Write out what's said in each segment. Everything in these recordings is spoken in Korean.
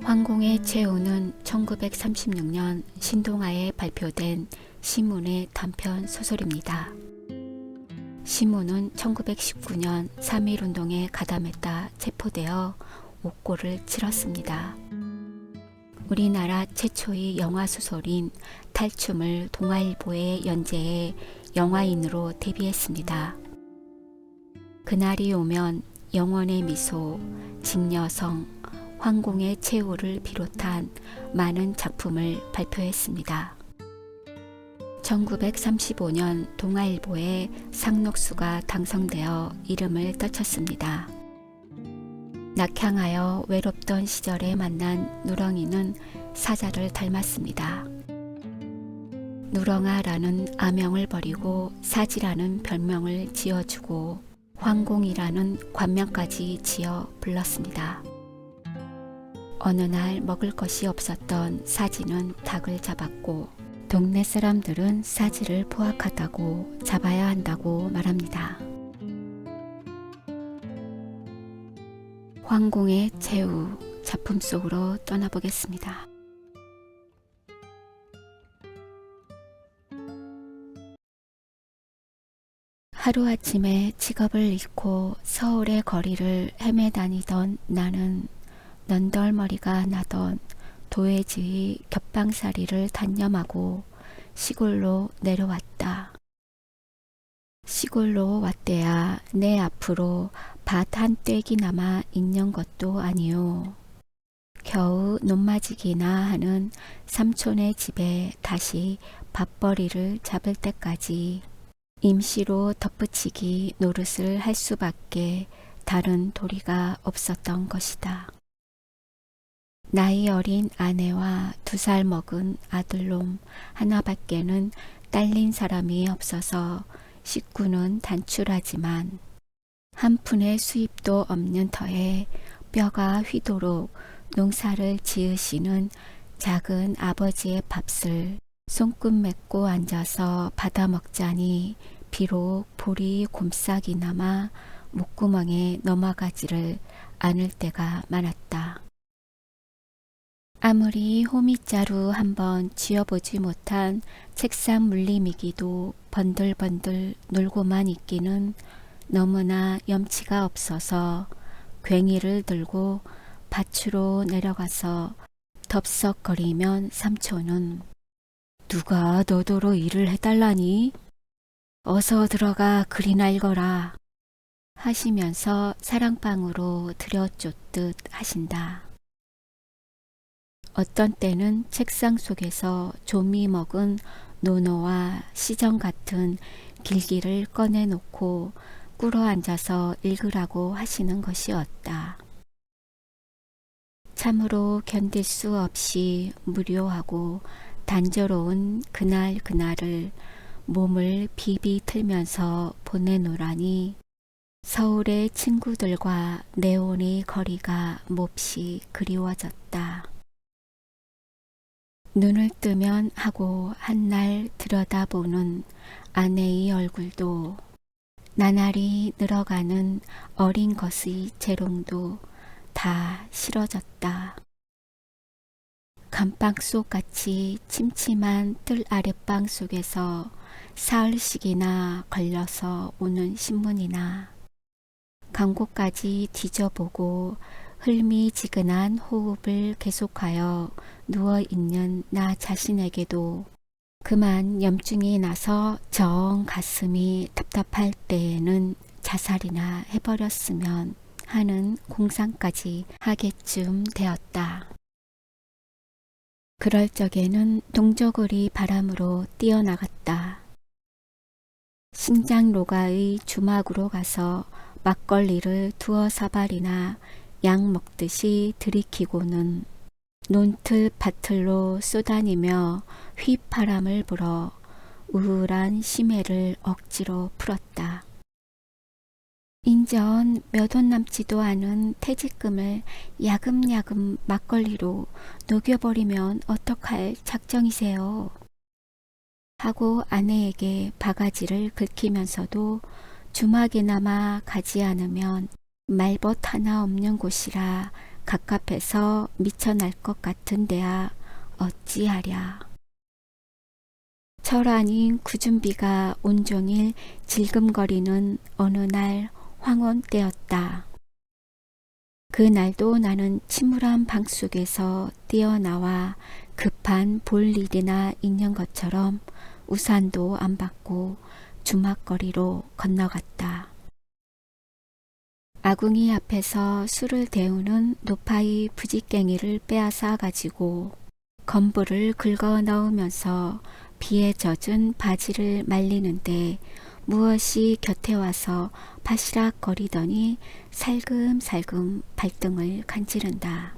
황공의 최후는 1936년 신동아에 발표된 시문의 단편 소설입니다. 시문은 1919년 3.1운동에 가담했다 체포되어 옥고를 치렀습니다. 우리나라 최초의 영화소설인 탈춤을 동아일보에 연재해 영화인으로 데뷔했습니다. 그날이 오면, 영원의 미소, 직녀성, 황공의 최후를 비롯한 많은 작품을 발표했습니다. 1935년 동아일보에 상록수가 당선되어 이름을 떨쳤습니다. 낙향하여 외롭던 시절에 만난 누렁이는 사자를 닮았습니다. 누렁아라는 아명을 버리고 사지라는 별명을 지어주고 황공이라는 관명까지 지어 불렀습니다. 어느 날 먹을 것이 없었던 사지는 닭을 잡았고 동네 사람들은 사지를 포악하다고 잡아야 한다고 말합니다. 황공의 최후 작품 속으로 떠나보겠습니다. 하루아침에 직업을 잃고 서울의 거리를 헤매다니던 나는 넌덜머리가 나던 도해지의 겹방살이를 단념하고 시골로 내려왔다. 시골로 왔대야 내 앞으로 밭 한 떼기나마 있는 것도 아니오. 겨우 논마지기나 하는 삼촌의 집에 다시 밥벌이를 잡을 때까지 임시로 덧붙이기 노릇을 할 수밖에 다른 도리가 없었던 것이다. 나이 어린 아내와 2살 먹은 아들놈 하나밖에는 딸린 사람이 없어서 식구는 단출하지만 한 푼의 수입도 없는 터에 뼈가 휘도록 농사를 지으시는 작은 아버지의 밥을 손끝 맺고 앉아서 받아먹자니 비록 보리 곰싹이나마 목구멍에 넘어가지를 않을 때가 많았다. 아무리 호미자루 한번 쥐어보지 못한 책상 물림이기도 번들번들 놀고만 있기는 너무나 염치가 없어서 괭이를 들고 밭으로 내려가서 덥석거리면 삼촌은 누가 너더러 일을 해달라니? 어서 들어가 글이나 읽어라 하시면서 사랑방으로 들여쫓듯 하신다. 어떤 때는 책상 속에서 좀이 먹은 논어와 시정 같은 길기를 꺼내놓고 꿇어 앉아서 읽으라고 하시는 것이었다. 참으로 견딜 수 없이 무료하고 단조로운 그날을 몸을 비비 틀면서 보내노라니 서울의 친구들과 내온의 거리가 몹시 그리워졌다. 눈을 뜨면 하고 한날 들여다보는 아내의 얼굴도 나날이 늘어가는 어린 것의 재롱도 다 싫어졌다. 감방 속 같이 침침한 뜰 아랫방 속에서 사흘씩이나 걸려서 오는 신문이나 광고까지 뒤져보고 흘미지근한 호흡을 계속하여 누워있는 나 자신에게도 그만 염증이 나서 정 가슴이 답답할 때에는 자살이나 해버렸으면 하는 공상까지 하게쯤 되었다. 그럴 적에는 동저고리 바람으로 뛰어나갔다. 신장로가의 주막으로 가서 막걸리를 2사발이나 약 먹듯이 들이키고는 논틀 밭틀로 쏘다니며 휘파람을 불어 우울한 심해를 억지로 풀었다. 인전 몇 원 남지도 않은 퇴직금을 야금야금 막걸리로 녹여버리면 어떡할 작정이세요? 하고 아내에게 바가지를 긁히면서도 주막에나마 가지 않으면 말벗 하나 없는 곳이라 갑갑해서 미쳐날 것 같은데야 어찌하랴. 철 아닌 구준비가 온종일 질금거리는 어느 날 황혼 때였다. 그날도 나는 침울한 방 속에서 뛰어나와 급한 볼 일이나 있는 것처럼 우산도 안 받고 주막거리로 건너갔다. 아궁이 앞에서 술을 데우는 노파이 부지깽이를 빼앗아 가지고 건부를 긁어 넣으면서 비에 젖은 바지를 말리는데 무엇이 곁에 와서 바시락거리더니 살금살금 발등을 간지른다.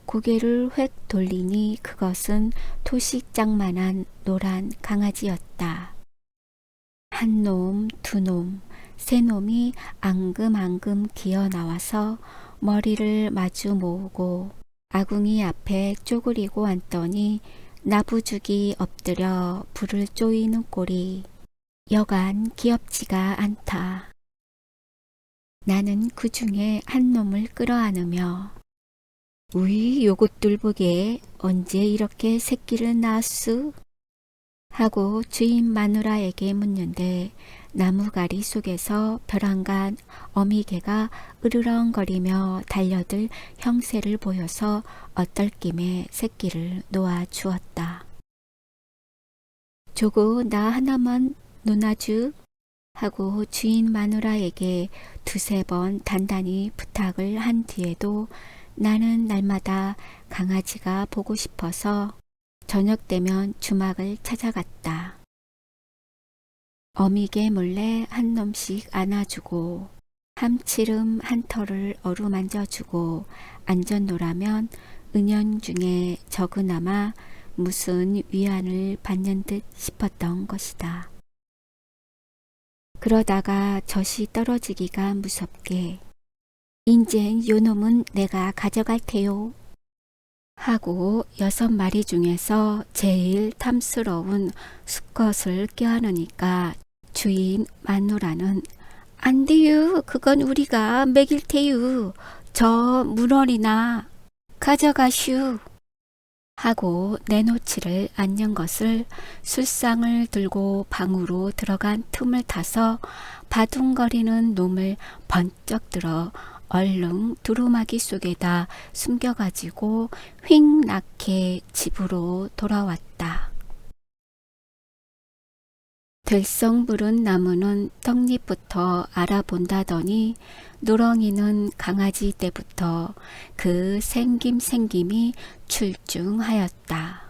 고개를 획 돌리니 그것은 토식장만한 노란 강아지였다. 한 놈, 두 놈, 세 놈이 앙금앙금 기어 나와서 머리를 마주 모으고 아궁이 앞에 쪼그리고 앉더니 나부죽이 엎드려 불을 쪼이는 꼴이 여간 귀엽지가 않다. 나는 그 중에 한 놈을 끌어안으며 우이 요것들 보게 언제 이렇게 새끼를 낳았수? 하고 주인 마누라에게 묻는데 나무가리 속에서 벼랑간 어미개가 으르렁거리며 달려들 형세를 보여서 어떨김에 새끼를 놓아 주었다. 조고 나 하나만 놓아주 하고 주인 마누라에게 두세 번 단단히 부탁을 한 뒤에도 나는 날마다 강아지가 보고 싶어서 저녁 되면 주막을 찾아갔다. 어미개 몰래 한 놈씩 안아주고 함치름 한 털을 어루만져주고 앉아노라면 은연중에 적으나마 무슨 위안을 받는 듯 싶었던 것이다. 그러다가 젖이 떨어지기가 무섭게 인젠 요놈은 내가 가져갈 테요 하고 6마리 중에서 제일 탐스러운 수컷을 껴안으니까 주인 마누라는 안 돼요. 그건 우리가 먹일 테유. 저 문어리나 가져가슈. 하고 내놓지를 않는 것을 술상을 들고 방으로 들어간 틈을 타서 바둥거리는 놈을 번쩍 들어 얼른 두루마기 속에다 숨겨가지고 휙 낳게 집으로 돌아왔다. 들썩부른 나무는 떡잎부터 알아본다더니 누렁이는 강아지 때부터 그 생김이 출중하였다.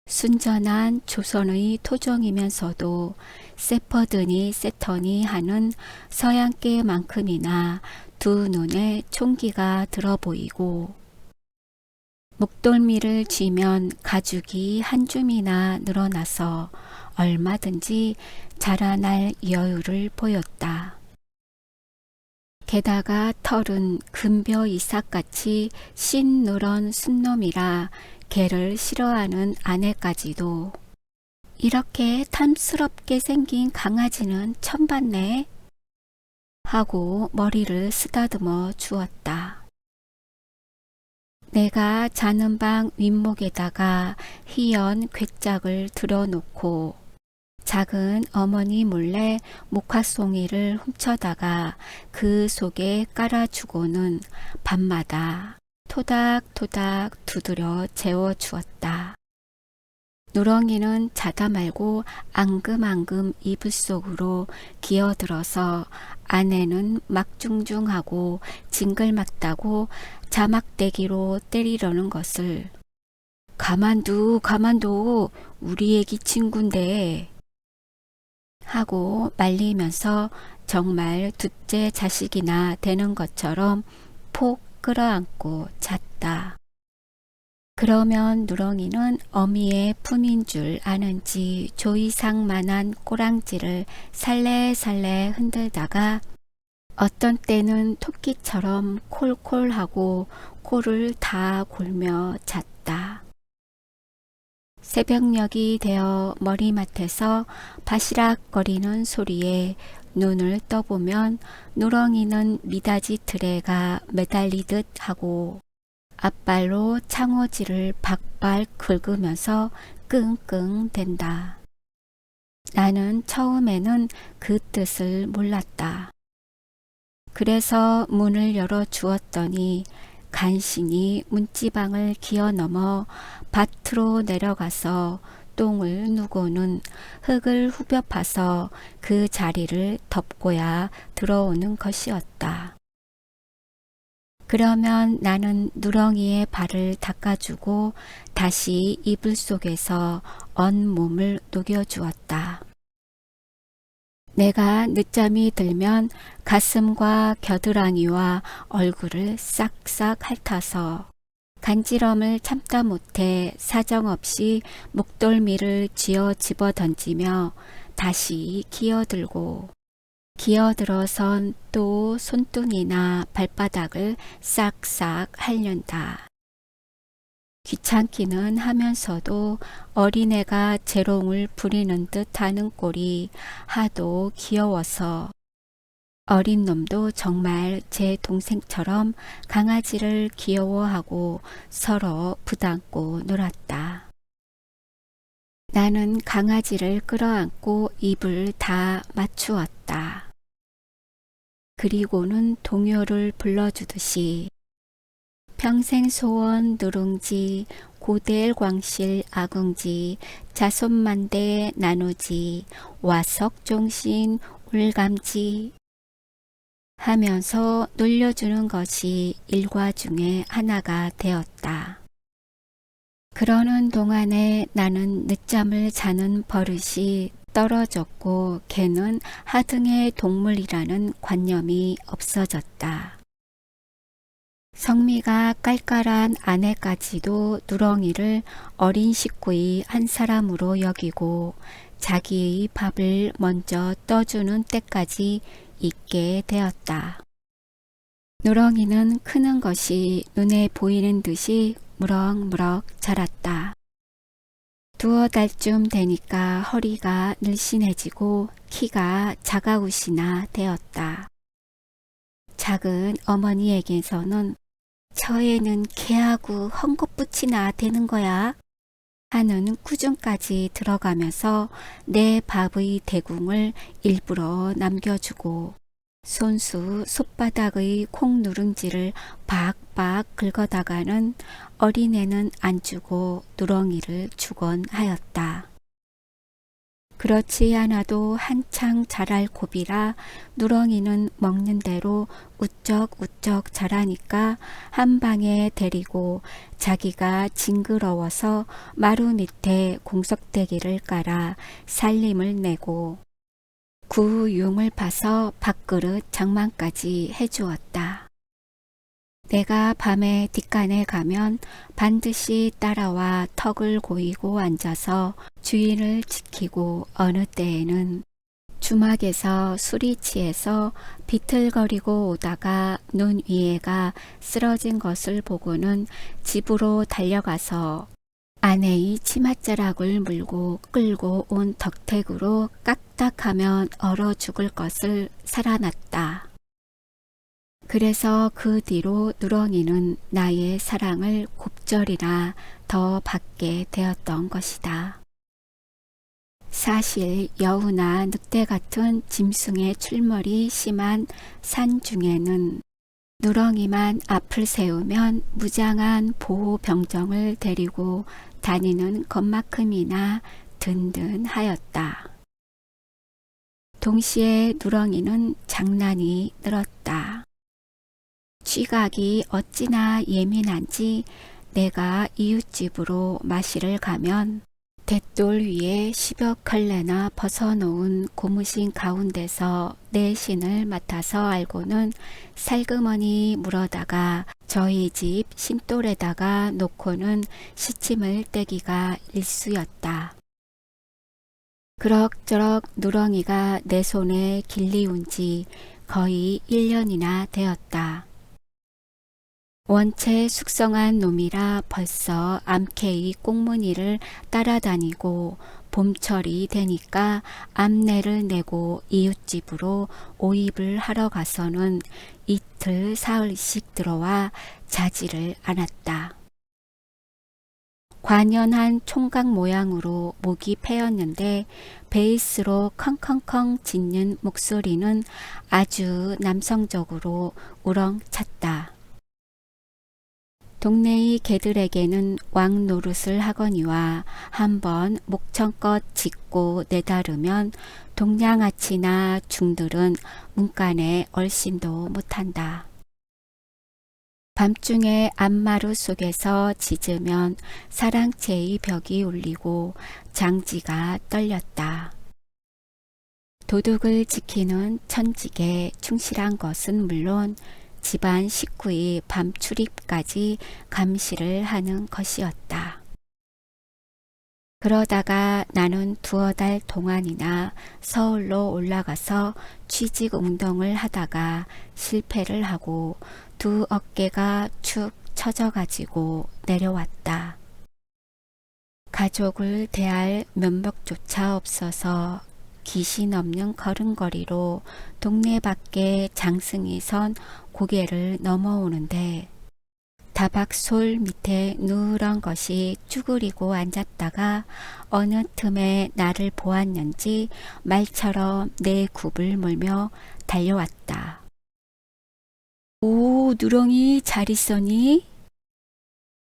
순전한 조선의 토종이면서도 세퍼드니 세터니 하는 서양개만큼이나 두 눈에 총기가 들어 보이고 목돌미를 쥐면 가죽이 한 줌이나 늘어나서 얼마든지 자라날 여유를 보였다. 게다가 털은 금벼 이삭같이 씬누런 순놈이라 개를 싫어하는 아내까지도 이렇게 탐스럽게 생긴 강아지는 처음 봤네 하고 머리를 쓰다듬어 주었다. 내가 자는 방 윗목에다가 희연 괴짝을 들어놓고 작은 어머니 몰래 목화송이를 훔쳐다가 그 속에 깔아주고는 밤마다 토닥토닥 두드려 재워주었다. 누렁이는 자다 말고 앙금앙금 이불 속으로 기어들어서 아내는 막중중하고 징글맞다고 자막대기로 때리려는 것을 가만둬 우리 애기 친구인데 하고 말리면서 정말 둘째 자식이나 되는 것처럼 폭 끌어안고 잤다. 그러면 누렁이는 어미의 품인 줄 아는지 조이상만한 꼬랑지를 살래살래 흔들다가 어떤 때는 토끼처럼 콜콜하고 코를 다 골며 잤다. 새벽녘이 되어 머리맡에서 바시락거리는 소리에 눈을 떠보면 누렁이는 미닫이 트레가 매달리듯 하고 앞발로 창호지를 박박 긁으면서 끙끙댄다. 나는 처음에는 그 뜻을 몰랐다. 그래서 문을 열어 주었더니 간신히 문지방을 기어 넘어 밭으로 내려가서 똥을 누고는 흙을 후벼 파서 그 자리를 덮고야 들어오는 것이었다. 그러면 나는 누렁이의 발을 닦아주고 다시 이불 속에서 언 몸을 녹여주었다. 내가 늦잠이 들면 가슴과 겨드랑이와 얼굴을 싹싹 핥아서 간지럼을 참다 못해 사정없이 목덜미를 쥐어 집어 던지며 다시 기어들고 기어들어선 또 손등이나 발바닥을 싹싹 핥는다. 귀찮기는 하면서도 어린애가 재롱을 부리는 듯 하는 꼴이 하도 귀여워서 어린 놈도 정말 제 동생처럼 강아지를 귀여워하고 서로 부담고 놀았다. 나는 강아지를 끌어안고 입을 다 맞추었다. 그리고는 동요를 불러주듯이 평생 소원 누룽지 고대엘 광실 아궁지 자손만대 나누지 와석종신 울감지 하면서 놀려주는 것이 일과 중에 하나가 되었다. 그러는 동안에 나는 늦잠을 자는 버릇이 떨어졌고 개는 하등의 동물이라는 관념이 없어졌다. 성미가 깔깔한 아내까지도 누렁이를 어린 식구의 한 사람으로 여기고 자기의 밥을 먼저 떠주는 때까지 있게 되었다. 누렁이는 크는 것이 눈에 보이는 듯이 무럭무럭 자랐다. 두어 달쯤 되니까 허리가 늘씬해지고 키가 작아우시나 되었다. 작은 어머니에게서는 저 애는 개하고 헝겊붙이나 되는 거야 하는 꾸중까지 들어가면서 내 밥의 대궁을 일부러 남겨주고 손수 손바닥의 콩누룽지를 박박 긁어다가는 어린애는 안 주고 누렁이를 주곤 하였다. 그렇지 않아도 한창 자랄 고비라 누렁이는 먹는 대로 우쩍우쩍 자라니까 한 방에 데리고 자기가 징그러워서 마루 밑에 공석대기를 깔아 살림을 내고 구용을 파서 밥그릇 장만까지 해주었다. 내가 밤에 뒷간에 가면 반드시 따라와 턱을 고이고 앉아서 주인을 지키고 어느 때에는 주막에서 술이 취해서 비틀거리고 오다가 눈 위에가 쓰러진 것을 보고는 집으로 달려가서 아내의 치맛자락을 물고 끌고 온 덕택으로 까딱하면 얼어 죽을 것을 살아났다. 그래서 그 뒤로 누렁이는 나의 사랑을 곱절이나 더 받게 되었던 것이다. 사실 여우나 늑대 같은 짐승의 출몰이 심한 산 중에는 누렁이만 앞을 세우면 무장한 보호병정을 데리고 다니는 것만큼이나 든든하였다. 동시에 누렁이는 장난이 늘었다. 쥐각이 어찌나 예민한지 내가 이웃집으로 마시를 가면 돛돌 위에 10여 컬레나 벗어놓은 고무신 가운데서 내 신을 맡아서 알고는 살그머니 물어다가 저희 집 신돌에다가 놓고는 시침을 떼기가 일쑤였다. 그럭저럭 누렁이가 내 손에 길리운 지 거의 1년이나 되었다. 원체 숙성한 놈이라 벌써 암캐의 꽁무니를 따라다니고 봄철이 되니까 암내를 내고 이웃집으로 오입을 하러 가서는 이틀 사흘씩 들어와 자지를 않았다. 관연한 총각 모양으로 목이 패였는데 베이스로 컹컹컹 짖는 목소리는 아주 남성적으로 우렁찼다. 동네의 개들에게는 왕 노릇을 하거니와 한번 목청껏 짖고 내다르면 동양아치나 중들은 문간에 얼씬도 못한다. 밤중에 암마루 속에서 짖으면 사랑채의 벽이 울리고 장지가 떨렸다. 도둑을 지키는 천직에 충실한 것은 물론 집안 식구의 밤 출입까지 감시를 하는 것이었다. 그러다가 나는 두어 달 동안이나 서울로 올라가서 취직 운동을 하다가 실패를 하고 두 어깨가 축 처져가지고 내려왔다. 가족을 대할 면목조차 없어서 기신 없는 걸음걸이로 동네 밖에 장승이 선 고개를 넘어오는데 다박솔 밑에 누런 것이 쭈그리고 앉았다가 어느 틈에 나를 보았는지 말처럼 내 굽을 물며 달려왔다. 오, 누렁이 잘 있어니?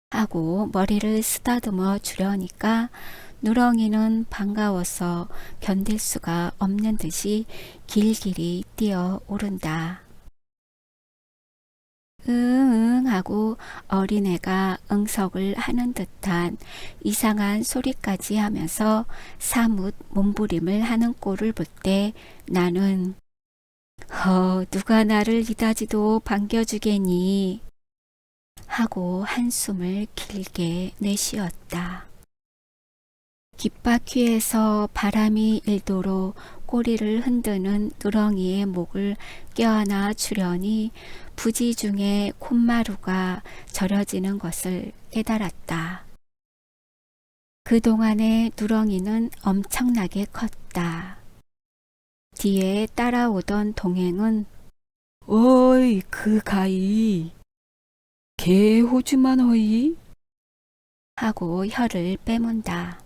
하고 머리를 쓰다듬어 주려니까 누렁이는 반가워서 견딜 수가 없는 듯이 길길이 뛰어오른다. 응 하고 어린애가 응석을 하는 듯한 이상한 소리까지 하면서 사뭇 몸부림을 하는 꼴을 볼 때 나는 누가 나를 이다지도 반겨주겠니? 하고 한숨을 길게 내쉬었다. 귓바퀴에서 바람이 일도로 꼬리를 흔드는 누렁이의 목을 껴안아 주려니 부지 중에 콧마루가 저려지는 것을 깨달았다. 그동안의 누렁이는 엄청나게 컸다. 뒤에 따라오던 동행은 어이 그 가이 개 호주만 허이? 하고 혀를 빼문다.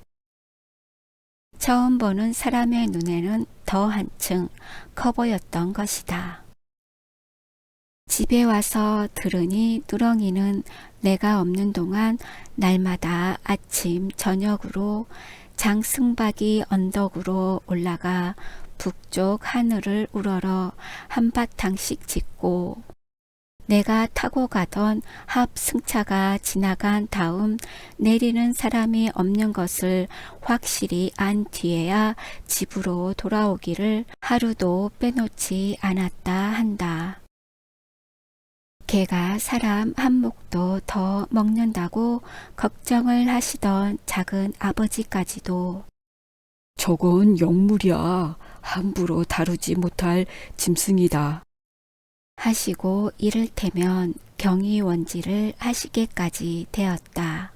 처음 보는 사람의 눈에는 더 한층 커 보였던 것이다. 집에 와서 들으니 누렁이는 내가 없는 동안 날마다 아침 저녁으로 장승박이 언덕으로 올라가 북쪽 하늘을 우러러 한바탕씩 짖고 내가 타고 가던 합승차가 지나간 다음 내리는 사람이 없는 것을 확실히 안 뒤에야 집으로 돌아오기를 하루도 빼놓지 않았다 한다. 개가 사람 한 몫도 더 먹는다고 걱정을 하시던 작은 아버지까지도 저건 영물이야. 함부로 다루지 못할 짐승이다. 하시고 이를테면 경이원지를 하시게까지 되었다.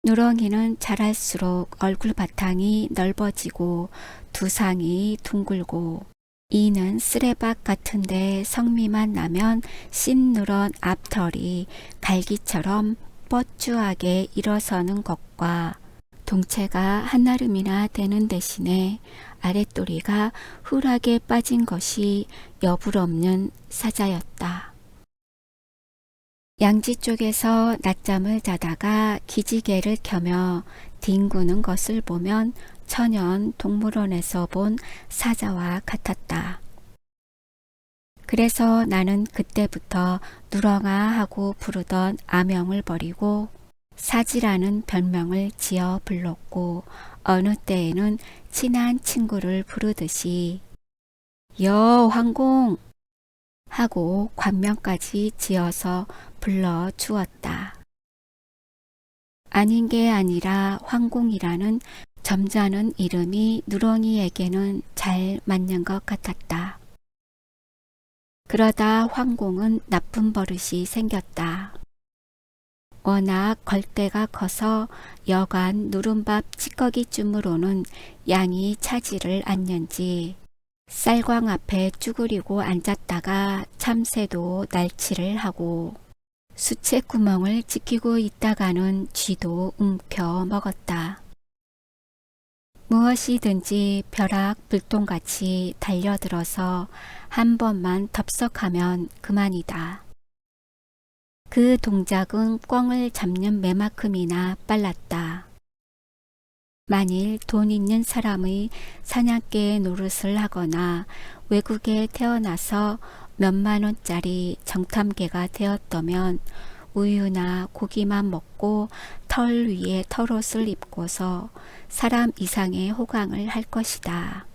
누렁이는 자랄수록 얼굴 바탕이 넓어지고 두상이 둥글고 이는 쓰레박 같은데 성미만 나면 씬누런 앞털이 갈기처럼 뻗주하게 일어서는 것과 동체가 한아름이나 되는 대신에 아랫도리가 훌하게 빠진 것이 여불없는 사자였다. 양지 쪽에서 낮잠을 자다가 기지개를 켜며 뒹구는 것을 보면 천연 동물원에서 본 사자와 같았다. 그래서 나는 그때부터 누렁아 하고 부르던 아명을 버리고 사지라는 별명을 지어 불렀고 어느 때에는 친한 친구를 부르듯이 여 황공 하고 관명까지 지어서 불러 주었다. 아닌 게 아니라 황공이라는 점잖은 이름이 누렁이에게는 잘 맞는 것 같았다. 그러다 황공은 나쁜 버릇이 생겼다. 워낙 걸대가 커서 여간 누른밥 찌꺼기쯤으로는 양이 차지를 않는지 쌀광 앞에 쭈그리고 앉았다가 참새도 날치를 하고 수채구멍을 지키고 있다가는 쥐도 움켜 먹었다. 무엇이든지 벼락 불똥같이 달려들어서 한 번만 덥석하면 그만이다. 그 동작은 꿩을 잡는 매만큼이나 빨랐다. 만일 돈 있는 사람의 사냥개 노릇을 하거나 외국에 태어나서 몇만 원짜리 정탐개가 되었다면 우유나 고기만 먹고 털 위에 털옷을 입고서 사람 이상의 호강을 할 것이다.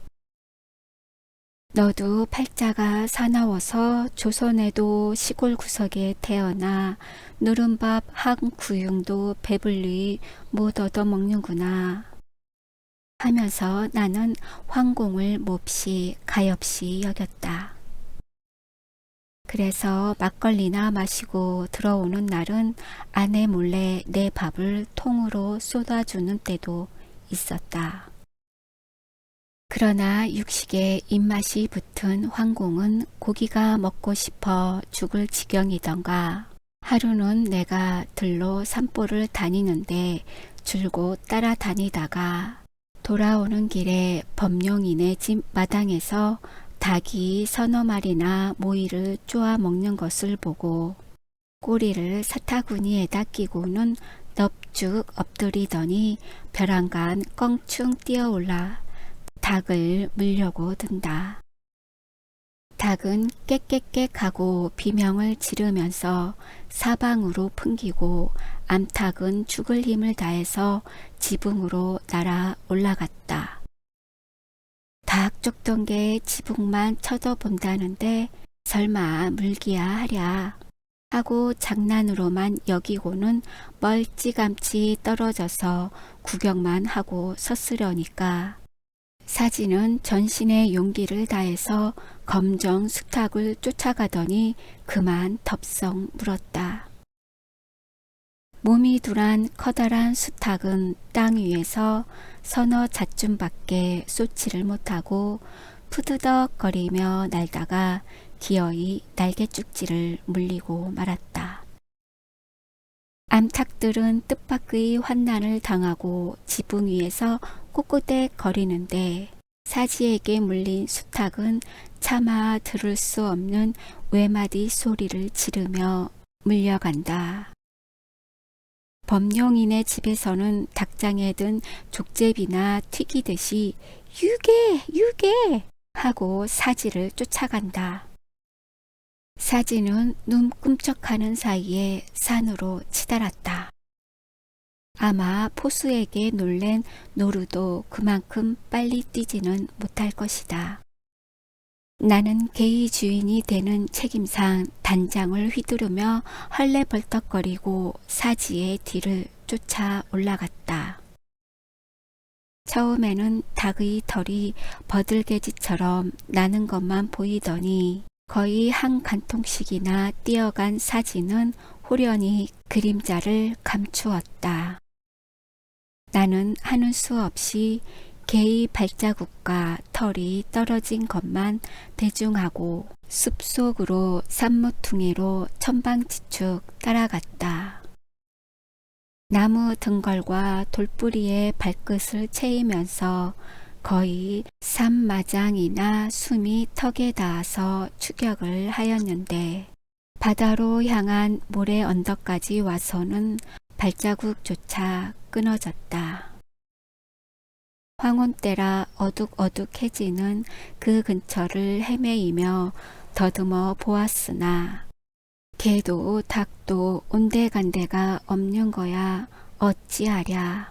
너도 팔자가 사나워서 조선에도 시골 구석에 태어나 누른밥 한 구융도 배불리 못 얻어먹는구나 하면서 나는 황공을 몹시 가엾이 여겼다. 그래서 막걸리나 마시고 들어오는 날은 아내 몰래 내 밥을 통으로 쏟아주는 때도 있었다. 그러나 육식에 입맛이 붙은 황공은 고기가 먹고 싶어 죽을 지경이던가 하루는 내가 들로 산보를 다니는데 줄곧 따라다니다가 돌아오는 길에 범용인의 집 마당에서 닭이 서너 마리나 모이를 쪼아 먹는 것을 보고 꼬리를 사타구니에다 끼고는 넙죽 엎드리더니 벼랑간 껑충 뛰어올라 닭을 물려고 든다. 닭은 깨깨깨하고 비명을 지르면서 사방으로 풍기고 암탉은 죽을 힘을 다해서 지붕으로 날아 올라갔다. 닭 쫓던 게 지붕만 쳐다본다는데 설마 물기야 하랴 하고 장난으로만 여기고는 멀찌감치 떨어져서 구경만 하고 섰으려니까 사지는 전신의 용기를 다해서 검정 수탉을 쫓아가더니 그만 덥석 물었다. 몸이 둔한 커다란 수탉은 땅 위에서 서너 잣쯤밖에 쏟지를 못하고 푸드덕거리며 날다가 기어이 날개쭉지를 물리고 말았다. 암탉들은 뜻밖의 환난을 당하고 지붕 위에서 꼿꼿대 거리는데 사지에게 물린 수탉은 차마 들을 수 없는 외마디 소리를 지르며 물려간다. 범용인의 집에서는 닭장에 든 족제비나 튀기듯이 유개 유개 하고 사지를 쫓아간다. 사지는 눈 끔쩍하는 사이에 산으로 치달았다. 아마 포수에게 놀랜 노루도 그만큼 빨리 뛰지는 못할 것이다. 나는 개의 주인이 되는 책임상 단장을 휘두르며 헐레벌떡거리고 사지의 뒤를 쫓아 올라갔다. 처음에는 닭의 털이 버들개지처럼 나는 것만 보이더니 거의 한 간통씩이나 뛰어간 사지는 호련히 그림자를 감추었다. 나는 하는 수 없이 개의 발자국과 털이 떨어진 것만 대중하고 숲속으로 산모퉁이로 천방지축 따라갔다. 나무 등걸과 돌뿌리에 발끝을 채이면서 거의 산마장이나 숨이 턱에 닿아서 추격을 하였는데 바다로 향한 모래 언덕까지 와서는 발자국조차 끊어졌다. 황혼 때라 어둑어둑해지는 그 근처를 헤매이며 더듬어 보았으나 개도 닭도 온데간데가 없는 거야 어찌하랴.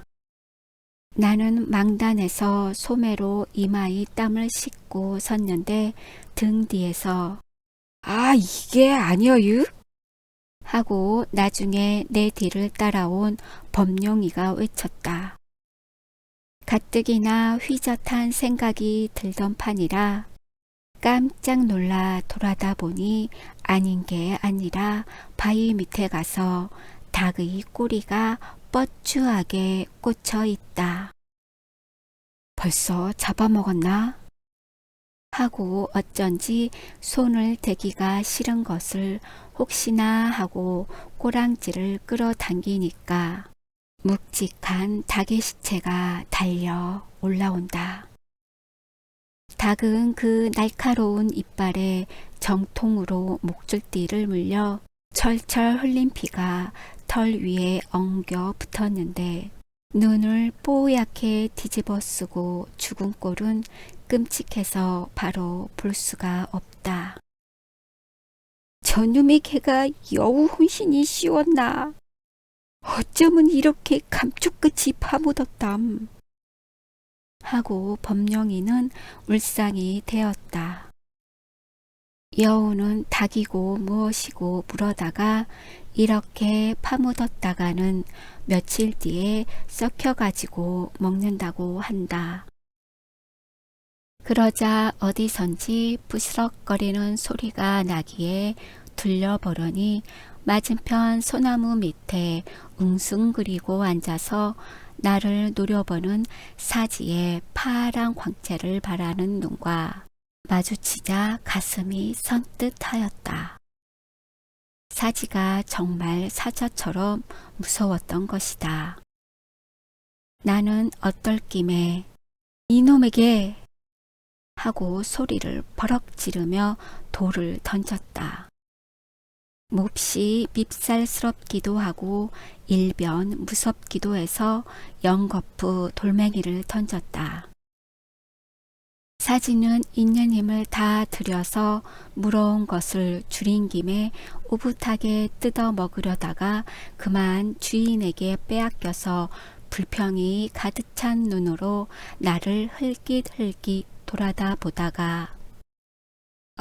나는 망단에서 소매로 이마의 땀을 씻고 섰는데 등 뒤에서 아 이게 아니어유? 하고 나중에 내 뒤를 따라온 범용이가 외쳤다. 가뜩이나 휘젓한 생각이 들던 판이라 깜짝 놀라 돌아다 보니 아닌 게 아니라 바위 밑에 가서 닭의 꼬리가 뻗추하게 꽂혀 있다. 벌써 잡아먹었나? 하고 어쩐지 손을 대기가 싫은 것을 혹시나 하고 꼬랑지를 끌어당기니까 묵직한 닭의 시체가 달려 올라온다. 닭은 그 날카로운 이빨에 정통으로 목줄띠를 물려 철철 흘린 피가 털 위에 엉겨 붙었는데 눈을 뽀얗게 뒤집어 쓰고 죽은 꼴은 끔찍해서 바로 볼 수가 없다. 저놈의 개가 여우 혼신이 씌웠나? 어쩌면 이렇게 감쪽같이 파묻었담. 하고 범령이는 울상이 되었다. 여우는 닭이고 무엇이고 물어다가 이렇게 파묻었다가는 며칠 뒤에 썩혀가지고 먹는다고 한다. 그러자 어디선지 부스럭거리는 소리가 나기에 둘러보려니 맞은편 소나무 밑에 웅숭그리고 앉아서 나를 노려보는 사지의 파란 광채를 바라는 눈과 마주치자 가슴이 선뜻하였다. 사지가 정말 사자처럼 무서웠던 것이다. 나는 어떨김에 이놈에게 하고 소리를 버럭 지르며 돌을 던졌다. 몹시 밉살스럽기도 하고 일변 무섭기도 해서 연거푸 돌멩이를 던졌다. 사지는 있는 힘을 다 들여서 물어온 것을 줄인 김에 오붓하게 뜯어 먹으려다가 그만 주인에게 빼앗겨서 불평이 가득 찬 눈으로 나를 흘깃흘깃 돌아다 보다가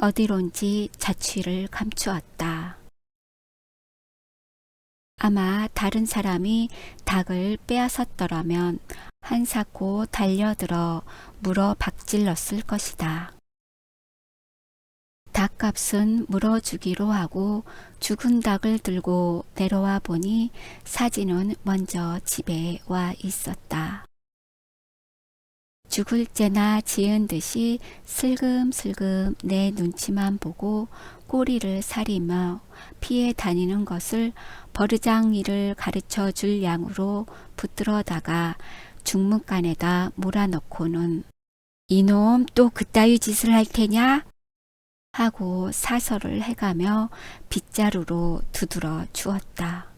어디론지 자취를 감추었다. 아마 다른 사람이 닭을 빼앗았더라면 한사코 달려들어 물어 박질렀을 것이다. 닭값은 물어주기로 하고 죽은 닭을 들고 내려와 보니 사지는 먼저 집에 와 있었다. 죽을 죄나 지은 듯이 슬금슬금 내 눈치만 보고 꼬리를 사리며 피해 다니는 것을 버르장이를 가르쳐 줄 양으로 붙들어다가 중문간에다 몰아넣고는 이놈 또 그따위 짓을 할 테냐? 하고 사설을 해가며 빗자루로 두드러 주었다.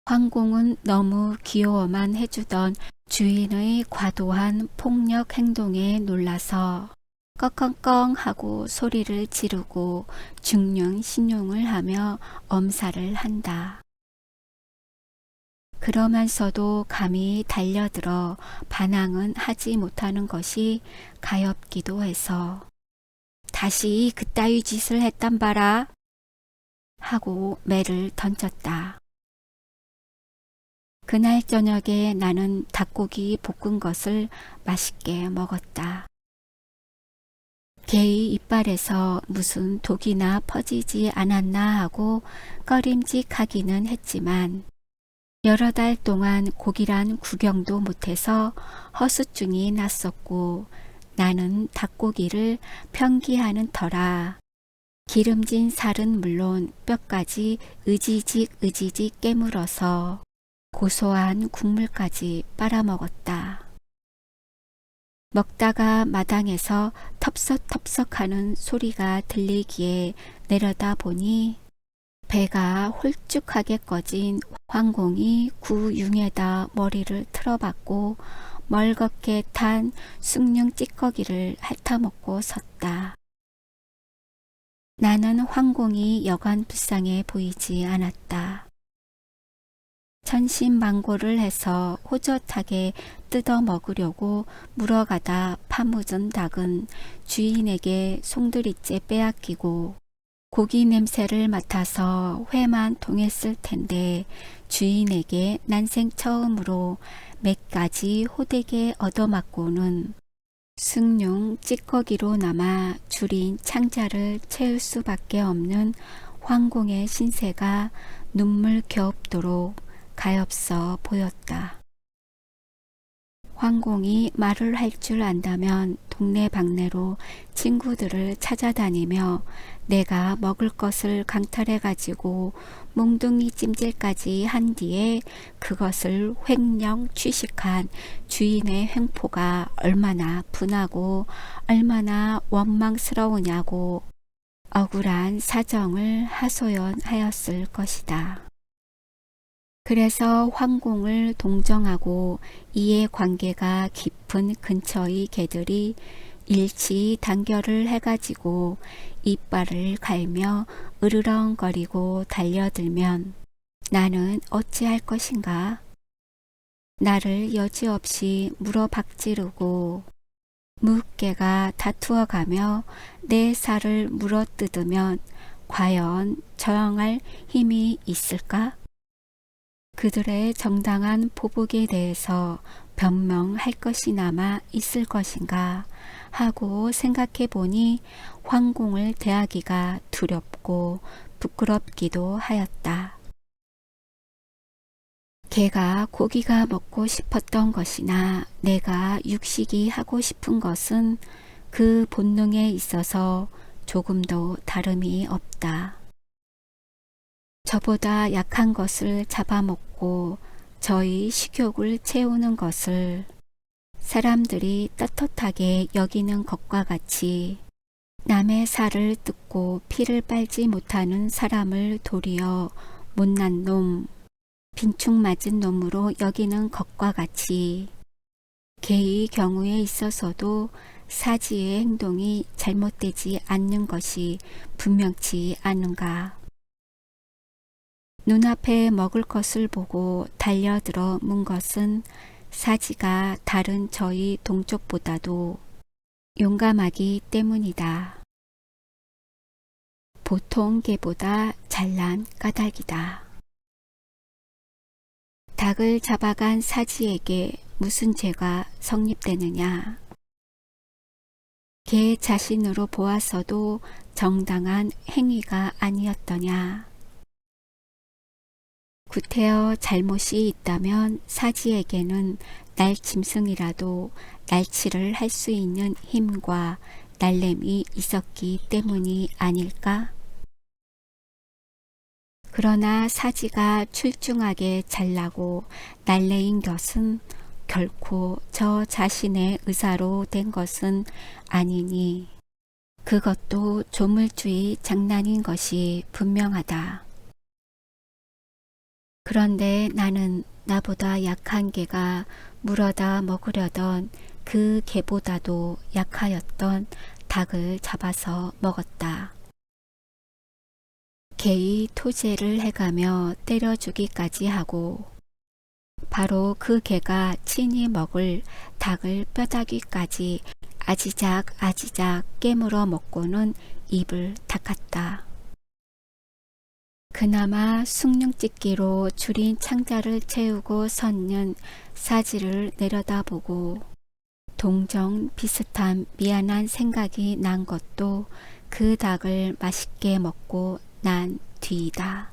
황공은 너무 귀여워만 해주던 주인의 과도한 폭력 행동에 놀라서 꺼컹꺼 하고 소리를 지르고 중흉신용을 하며 엄살을 한다. 그러면서도 감히 달려들어 반항은 하지 못하는 것이 가엾기도 해서 다시 그따위 짓을 했단 바라 하고 매를 던졌다. 그날 저녁에 나는 닭고기 볶은 것을 맛있게 먹었다. 개의 이빨에서 무슨 독이나 퍼지지 않았나 하고 꺼림직하기는 했지만 여러 달 동안 고기란 구경도 못해서 허수증이 났었고 나는 닭고기를 편기하는 터라 기름진 살은 물론 뼈까지 으지직 깨물어서 고소한 국물까지 빨아먹었다. 먹다가 마당에서 텁석텁석하는 소리가 들리기에 내려다 보니 배가 홀쭉하게 꺼진 황공이 구융에다 머리를 틀어박고 멀겋게 탄 숭늉 찌꺼기를 핥아먹고 섰다. 나는 황공이 여간 불쌍해 보이지 않았다. 천신만고를 해서 호젓하게 뜯어 먹으려고 물어가다 파묻은 닭은 주인에게 송두리째 빼앗기고 고기 냄새를 맡아서 회만 통했을 텐데 주인에게 난생 처음으로 몇 가지 호되게 얻어맞고는 숭늉 찌꺼기로 남아 줄인 창자를 채울 수밖에 없는 황공의 신세가 눈물 겨웁도록 가엾어 보였다. 황공이 말을 할 줄 안다면 동네방네로 친구들을 찾아다니며 내가 먹을 것을 강탈해 가지고 몽둥이 찜질까지 한 뒤에 그것을 횡령 취식한 주인의 횡포가 얼마나 분하고 얼마나 원망스러우냐고 억울한 사정을 하소연하였을 것이다. 그래서 황공을 동정하고 이해 관계가 깊은 근처의 개들이 일치 단결을 해가지고 이빨을 갈며 으르렁거리고 달려들면 나는 어찌할 것인가? 나를 여지없이 물어박지르고 무개가 다투어가며 내 살을 물어뜯으면 과연 저항할 힘이 있을까? 그들의 정당한 보복에 대해서 변명할 것이나마 있을 것인가 하고 생각해 보니 황공을 대하기가 두렵고 부끄럽기도 하였다. 개가 고기가 먹고 싶었던 것이나 내가 육식이 하고 싶은 것은 그 본능에 있어서 조금도 다름이 없다. 저보다 약한 것을 잡아먹고 저희 식욕을 채우는 것을 사람들이 떳떳하게 여기는 것과 같이 남의 살을 뜯고 피를 빨지 못하는 사람을 도리어 못난 놈, 빈축 맞은 놈으로 여기는 것과 같이 개의 경우에 있어서도 사지의 행동이 잘못되지 않는 것이 분명치 않은가. 눈앞에 먹을 것을 보고 달려들어 문 것은 사지가 다른 저희 동족보다도 용감하기 때문이다. 보통 개보다 잘난 까닭이다. 닭을 잡아간 사지에게 무슨 죄가 성립되느냐? 개 자신으로 보아서도 정당한 행위가 아니었더냐? 구태여 잘못이 있다면 사지에게는 날짐승이라도 날치를 할 수 있는 힘과 날램이 있었기 때문이 아닐까? 그러나 사지가 출중하게 잘나고 날래인 것은 결코 저 자신의 의사로 된 것은 아니니 그것도 조물주의 장난인 것이 분명하다. 그런데 나는 나보다 약한 개가 물어다 먹으려던 그 개보다도 약하였던 닭을 잡아서 먹었다. 개의 토제를 해가며 때려주기까지 하고 바로 그 개가 친히 먹을 닭을 뼈다귀까지 아지작 깨물어 먹고는 입을 닦았다. 그나마 숭늉찢기로 줄인 창자를 채우고 섰는 사지를 내려다보고 동정 비슷한 미안한 생각이 난 것도 그 닭을 맛있게 먹고 난 뒤이다.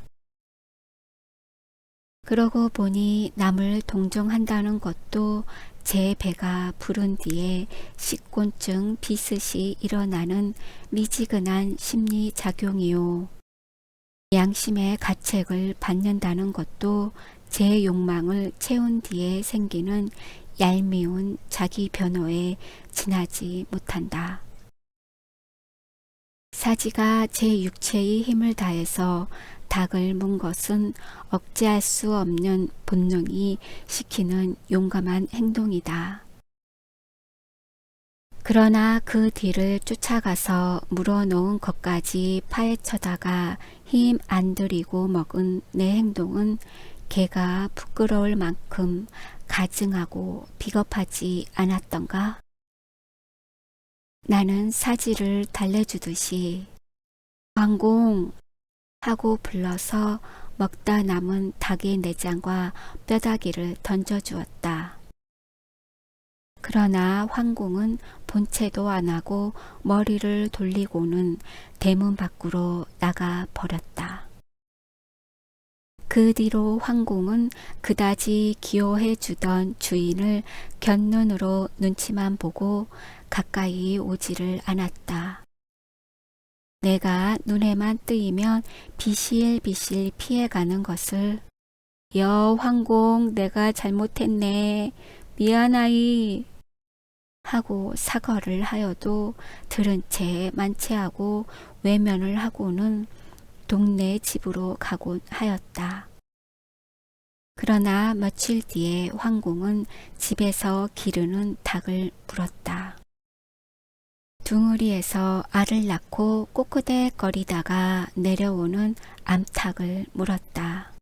그러고 보니 남을 동정한다는 것도 제 배가 부른 뒤에 식곤증 비슷이 일어나는 미지근한 심리작용이요. 양심의 가책을 받는다는 것도 제 욕망을 채운 뒤에 생기는 얄미운 자기 변호에 지나지 못한다. 사지가 제 육체의 힘을 다해서 닭을 문 것은 억제할 수 없는 본능이 시키는 용감한 행동이다. 그러나 그 뒤를 쫓아가서 물어놓은 것까지 파헤쳐다가 힘 안 들이고 먹은 내 행동은 개가 부끄러울 만큼 가증하고 비겁하지 않았던가? 나는 사지를 달래주듯이 황공 하고 불러서 먹다 남은 닭의 내장과 뼈다귀를 던져주었다. 그러나 황공은 본체도 안 하고 머리를 돌리고는 대문 밖으로 나가 버렸다. 그 뒤로 황공은 그다지 기호해 주던 주인을 곁눈으로 눈치만 보고 가까이 오지를 않았다. 내가 눈에만 뜨이면 비실비실 피해가는 것을 여 황공 내가 잘못했네 미안하이 하고 사과를 하여도 들은 채 만체하고 외면을 하고는 동네 집으로 가곤 하였다. 그러나 며칠 뒤에 황공은 집에서 기르는 닭을 물었다. 둥우리에서 알을 낳고 꼬끄댁거리다가 내려오는 암탉을 물었다.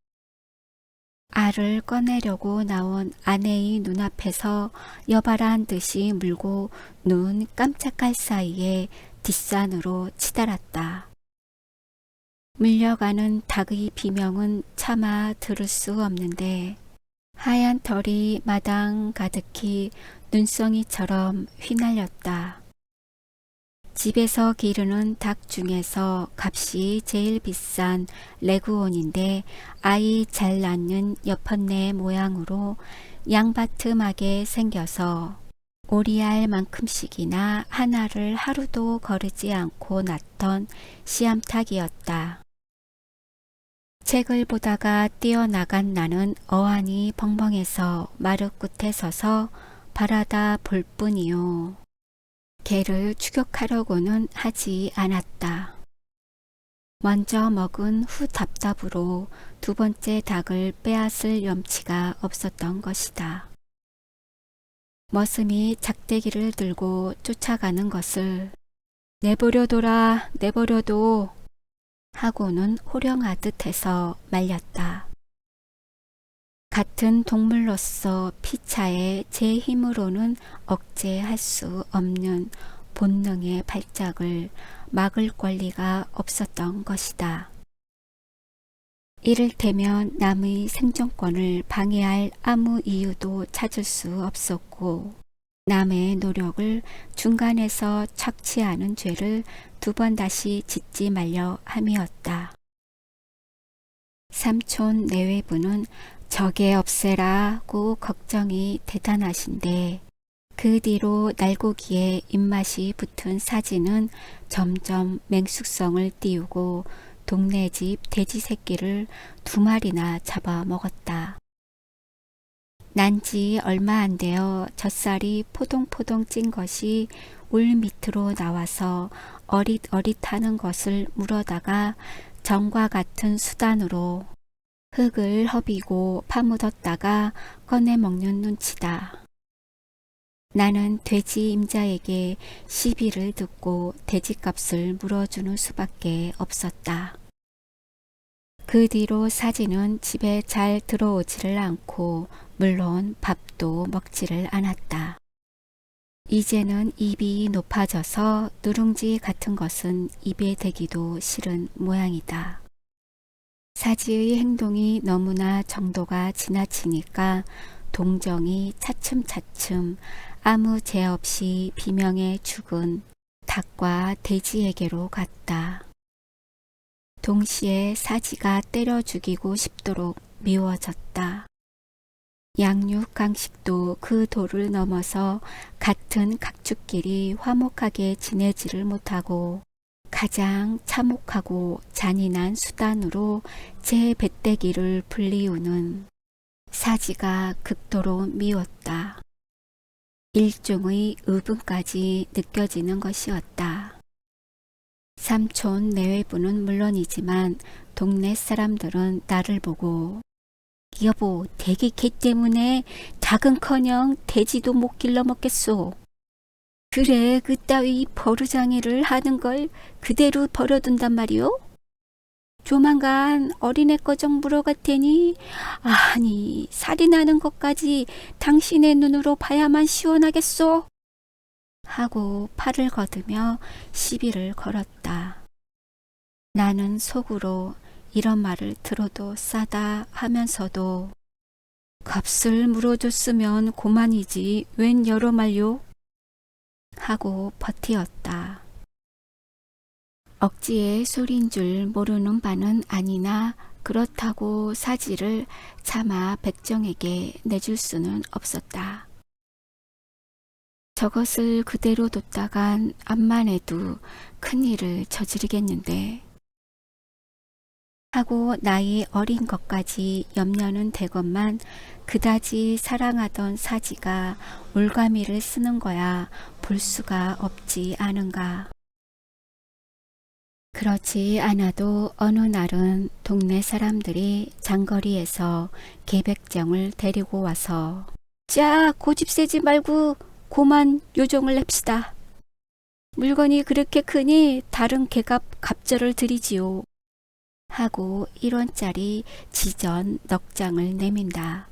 알을 꺼내려고 나온 아내의 눈앞에서 여바란 듯이 물고 눈 깜짝할 사이에 뒷산으로 치달았다. 물려가는 닭의 비명은 차마 들을 수 없는데 하얀 털이 마당 가득히 눈송이처럼 휘날렸다. 집에서 기르는 닭 중에서 값이 제일 비싼 레그온인데 아이 잘 낳는 여펀네 모양으로 양바트하게 생겨서 오리알만큼씩이나 하나를 하루도 거르지 않고 낳던 씨암탉이었다. 책을 보다가 뛰어나간 나는 어안이 벙벙해서 마루 끝에 서서 바라다 볼 뿐이요. 개를 추격하려고는 하지 않았다. 먼저 먹은 후 답답으로 두 번째 닭을 빼앗을 염치가 없었던 것이다. 머슴이 작대기를 들고 쫓아가는 것을 내버려둬라 내버려둬 하고는 호령하듯 해서 말렸다. 같은 동물로서 피차에 제 힘으로는 억제할 수 없는 본능의 발작을 막을 권리가 없었던 것이다. 이를테면 남의 생존권을 방해할 아무 이유도 찾을 수 없었고 남의 노력을 중간에서 착취하는 죄를 두 번 다시 짓지 말려 함이었다. 삼촌 내외부는 저게 없애라고 걱정이 대단하신데 그 뒤로 날고기에 입맛이 붙은 사지는 점점 맹숙성을 띄우고 동네 집 돼지 새끼를 2마리나 잡아먹었다. 난지 얼마 안 되어 젖살이 포동포동 찐 것이 울 밑으로 나와서 어릿어릿하는 것을 물어다가 정과 같은 수단으로 흙을 허비고 파묻었다가 꺼내 먹는 눈치다. 나는 돼지 임자에게 시비를 듣고 돼지값을 물어주는 수밖에 없었다. 그 뒤로 사지는 집에 잘 들어오지를 않고 물론 밥도 먹지를 않았다. 이제는 입이 높아져서 누룽지 같은 것은 입에 대기도 싫은 모양이다. 사지의 행동이 너무나 정도가 지나치니까 동정이 차츰차츰 아무 죄 없이 비명에 죽은 닭과 돼지에게로 갔다. 동시에 사지가 때려 죽이고 싶도록 미워졌다. 양육 강식도 그 도를 넘어서 같은 각축끼리 화목하게 지내지를 못하고 가장 참혹하고 잔인한 수단으로 제 배때기를 불리우는 사지가 극도로 미웠다. 일종의 의분까지 느껴지는 것이었다. 삼촌 내외부는 물론이지만 동네 사람들은 나를 보고 여보, 대기 개 때문에 닭은커녕 돼지도 못 길러 먹겠소. 그래, 그따위 버르장이를 하는 걸 그대로 버려둔단 말이오? 조만간 어린애 거정 물어갈 테니 아니 살인하는 것까지 당신의 눈으로 봐야만 시원하겠소? 하고 팔을 걷으며 시비를 걸었다. 나는 속으로 이런 말을 들어도 싸다 하면서도 값을 물어줬으면 고만이지 웬 여러 말요? 하고 버티었다. 억지의 소리인 줄 모르는 바는 아니나 그렇다고 사지를 차마 백정에게 내줄 수는 없었다. 저것을 그대로 뒀다간 암만 해도 큰일을 저지르겠는데 하고 나이 어린 것까지 염려는 되건만 그다지 사랑하던 사지가 올가미를 쓰는 거야 볼 수가 없지 않은가. 그렇지 않아도 어느 날은 동네 사람들이 장거리에서 개백정을 데리고 와서 자, 고집 세지 말고 고만 요정을 냅시다. 물건이 그렇게 크니 다른 개값 갑절을 드리지요. 하고 1원짜리 지전 넉 장을 내민다.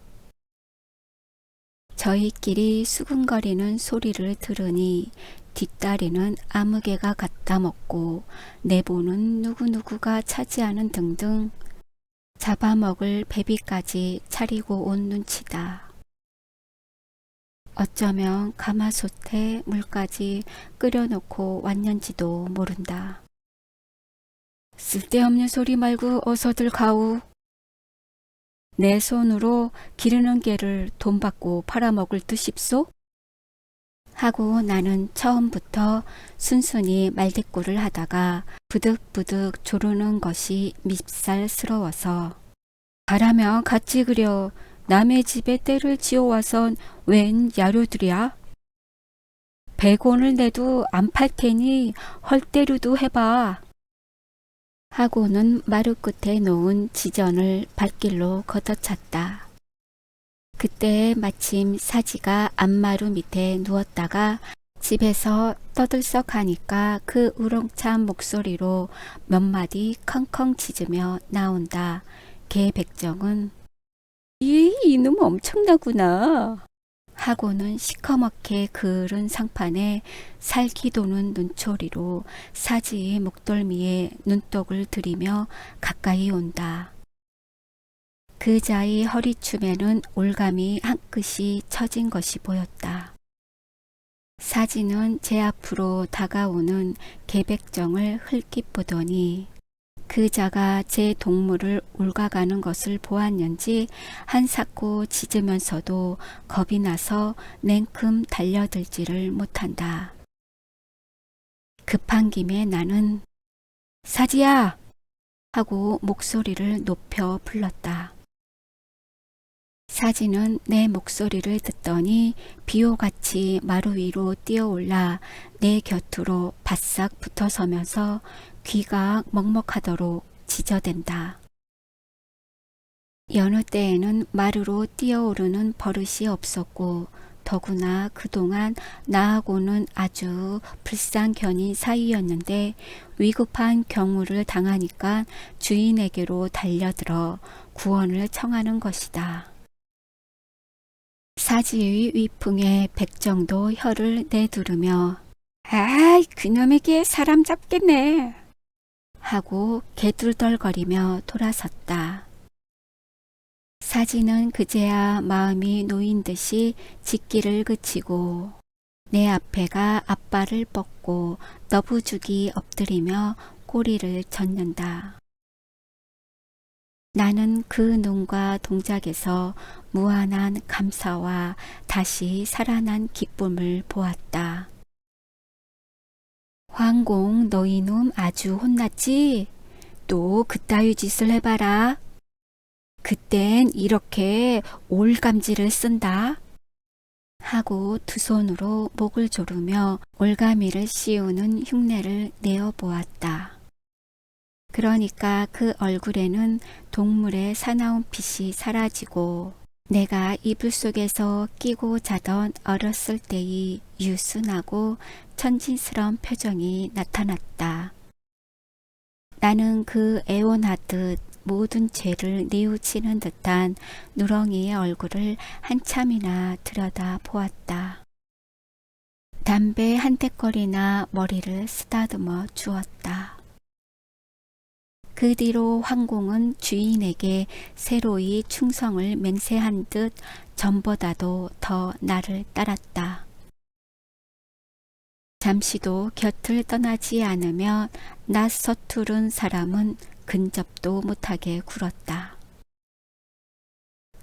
저희끼리 수근거리는 소리를 들으니 뒷다리는 아무개가 갖다 먹고 내보는 누구누구가 차지하는 등등 잡아먹을 배비까지 차리고 온 눈치다. 어쩌면 가마솥에 물까지 끓여놓고 왔는지도 모른다. 쓸데없는 소리 말고 어서들 가오. 내 손으로 기르는 개를 돈 받고 팔아먹을 듯입소? 하고 나는 처음부터 순순히 말대꾸를 하다가 부득부득 조르는 것이 밉살스러워서 가라면 같이 그려 남의 집에 때를 지어와선 웬 야료들이야? 100원을 내도 안 팔 테니 헐대류도 해봐. 하고는 마루 끝에 놓은 지전을 발길로 걷어찼다. 그때 마침 사지가 앞마루 밑에 누웠다가 집에서 떠들썩하니까 그 우렁찬 목소리로 몇 마디 컹컹 짖으며 나온다. 개 백정은 이놈 엄청나구나. 하고는 시커멓게 그을은 상판에 살기 도는 눈초리로 사지의 목덜미에 눈독을 들이며 가까이 온다. 그자의 허리춤에는 올감이 한 끗이 처진 것이 보였다. 사지는 제 앞으로 다가오는 개백정을 흘낏 보더니 그자가 제 동물을 옮가가는 것을 보았는지 한사코 짖으면서도 겁이 나서 냉큼 달려들지를 못한다. 급한 김에 나는 사지야! 하고 목소리를 높여 불렀다. 사지는 내 목소리를 듣더니 비호같이 마루 위로 뛰어올라 내 곁으로 바싹 붙어서면서 귀가 먹먹하도록 짖어댄다. 여느 때에는 마루로 뛰어오르는 버릇이 없었고 더구나 그동안 나하고는 아주 불쌍견인 사이였는데 위급한 경우를 당하니까 주인에게로 달려들어 구원을 청하는 것이다. 사지의 위풍에 백정도 혀를 내두르며 아이 그놈에게 사람 잡겠네 하고 개둘덜거리며 돌아섰다. 사지는 그제야 마음이 놓인 듯이 짖기를 그치고 내 앞에가 앞발을 뻗고 너부죽이 엎드리며 꼬리를 젓는다. 나는 그 눈과 동작에서 무한한 감사와 다시 살아난 기쁨을 보았다. 황공 너 이놈 아주 혼났지? 또 그따위 짓을 해봐라. 그땐 이렇게 올감지를 쓴다. 하고 두 손으로 목을 조르며 올가미를 씌우는 흉내를 내어보았다. 그러니까 그 얼굴에는 동물의 사나운 빛이 사라지고 내가 이불 속에서 끼고 자던 어렸을 때의 유순하고 천진스러운 표정이 나타났다. 나는 그 애원하듯 모든 죄를 뉘우치는 듯한 누렁이의 얼굴을 한참이나 들여다 보았다. 담배 한 대거리나 머리를 쓰다듬어 주었다. 그 뒤로 황공은 주인에게 새로이 충성을 맹세한 듯 전보다도 더 나를 따랐다. 잠시도 곁을 떠나지 않으며 낯 서투른 사람은 근접도 못하게 굴었다.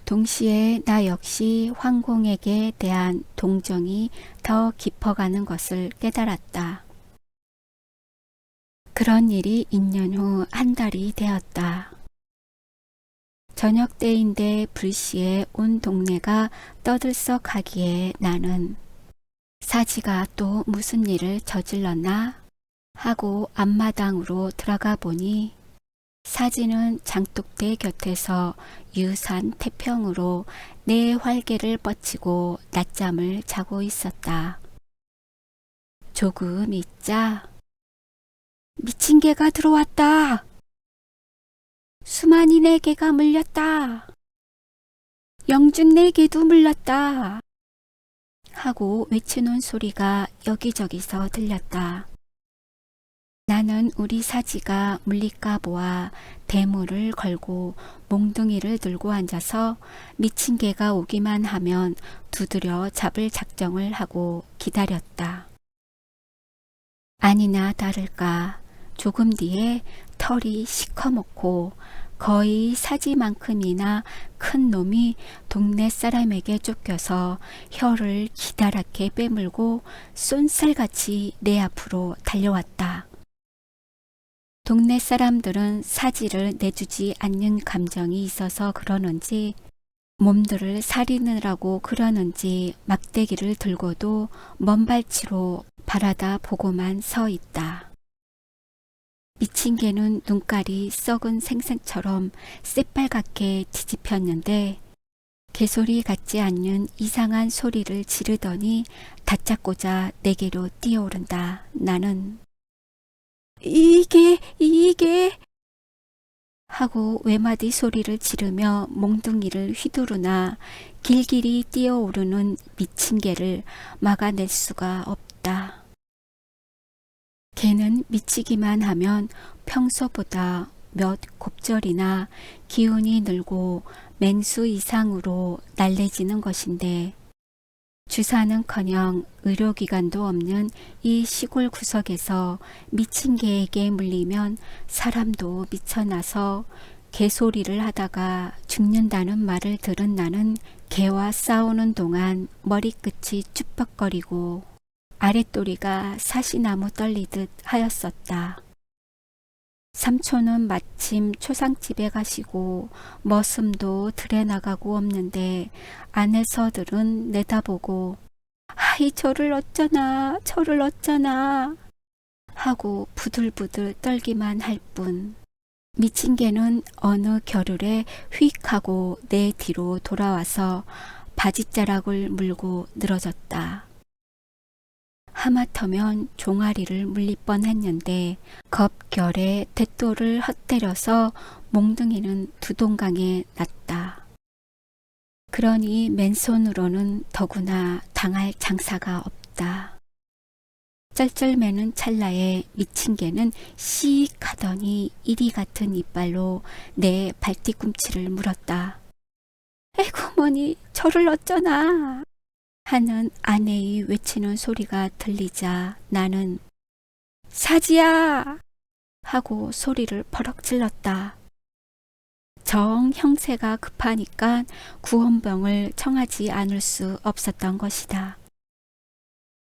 동시에 나 역시 황공에게 대한 동정이 더 깊어가는 것을 깨달았다. 그런 일이 2년 후 한 달이 되었다. 저녁 때인데 불시에 온 동네가 떠들썩하기에 나는 사지가 또 무슨 일을 저질렀나 하고 앞마당으로 들어가 보니 사지는 장독대 곁에서 유산 태평으로 내 활개를 뻗치고 낮잠을 자고 있었다. 조금 있자 미친 개가 들어왔다. 수만이 내 개가 물렸다. 영준 내 개도 물렸다. 하고 외치는 소리가 여기저기서 들렸다. 나는 우리 사지가 물릴까 보아 대문을 걸고 몽둥이를 들고 앉아서 미친 개가 오기만 하면 두드려 잡을 작정을 하고 기다렸다. 아니나 다를까 조금 뒤에 털이 시커멓고 거의 사지만큼이나 큰 놈이 동네 사람에게 쫓겨서 혀를 기다랗게 빼물고 쏜살같이 내 앞으로 달려왔다. 동네 사람들은 사지를 내주지 않는 감정이 있어서 그러는지 몸들을 사리느라고 그러는지 막대기를 들고도 먼발치로 바라다 보고만 서 있다. 미친 개는 눈깔이 썩은 생선처럼 새빨갛게 뒤집혔는데 개소리 같지 않는 이상한 소리를 지르더니 다짜고짜 내게로 뛰어오른다. 나는 이게 하고 외마디 소리를 지르며 몽둥이를 휘두르나 길길이 뛰어오르는 미친 개를 막아낼 수가 없다. 개는 미치기만 하면 평소보다 몇 곱절이나 기운이 늘고 맹수 이상으로 날래지는 것인데 주사는커녕 의료기관도 없는 이 시골 구석에서 미친 개에게 물리면 사람도 미쳐나서 개소리를 하다가 죽는다는 말을 들은 나는 개와 싸우는 동안 머리끝이 쭈뼛거리고 아랫도리가 사시나무 떨리듯 하였었다. 삼촌은 마침 초상집에 가시고 머슴도 들에 나가고 없는데 아내서들은 내다보고 아이 저를 어쩌나 하고 부들부들 떨기만 할 뿐 미친 개는 어느 겨를에 휙 하고 내 뒤로 돌아와서 바지자락을 물고 늘어졌다. 하마터면 종아리를 물릴 뻔했는데 겁결에 대또를 헛때려서 몽둥이는 두 동강에 났다. 그러니 맨손으로는 더구나 당할 장사가 없다. 쩔쩔매는 찰나에 미친 개는 씩 하더니 이리 같은 이빨로 내 발뒤꿈치를 물었다. 에구 머니 저를 어쩌나 하는 아내의 외치는 소리가 들리자 나는 사지야 하고 소리를 버럭 질렀다. 정 형세가 급하니까 구원병을 청하지 않을 수 없었던 것이다.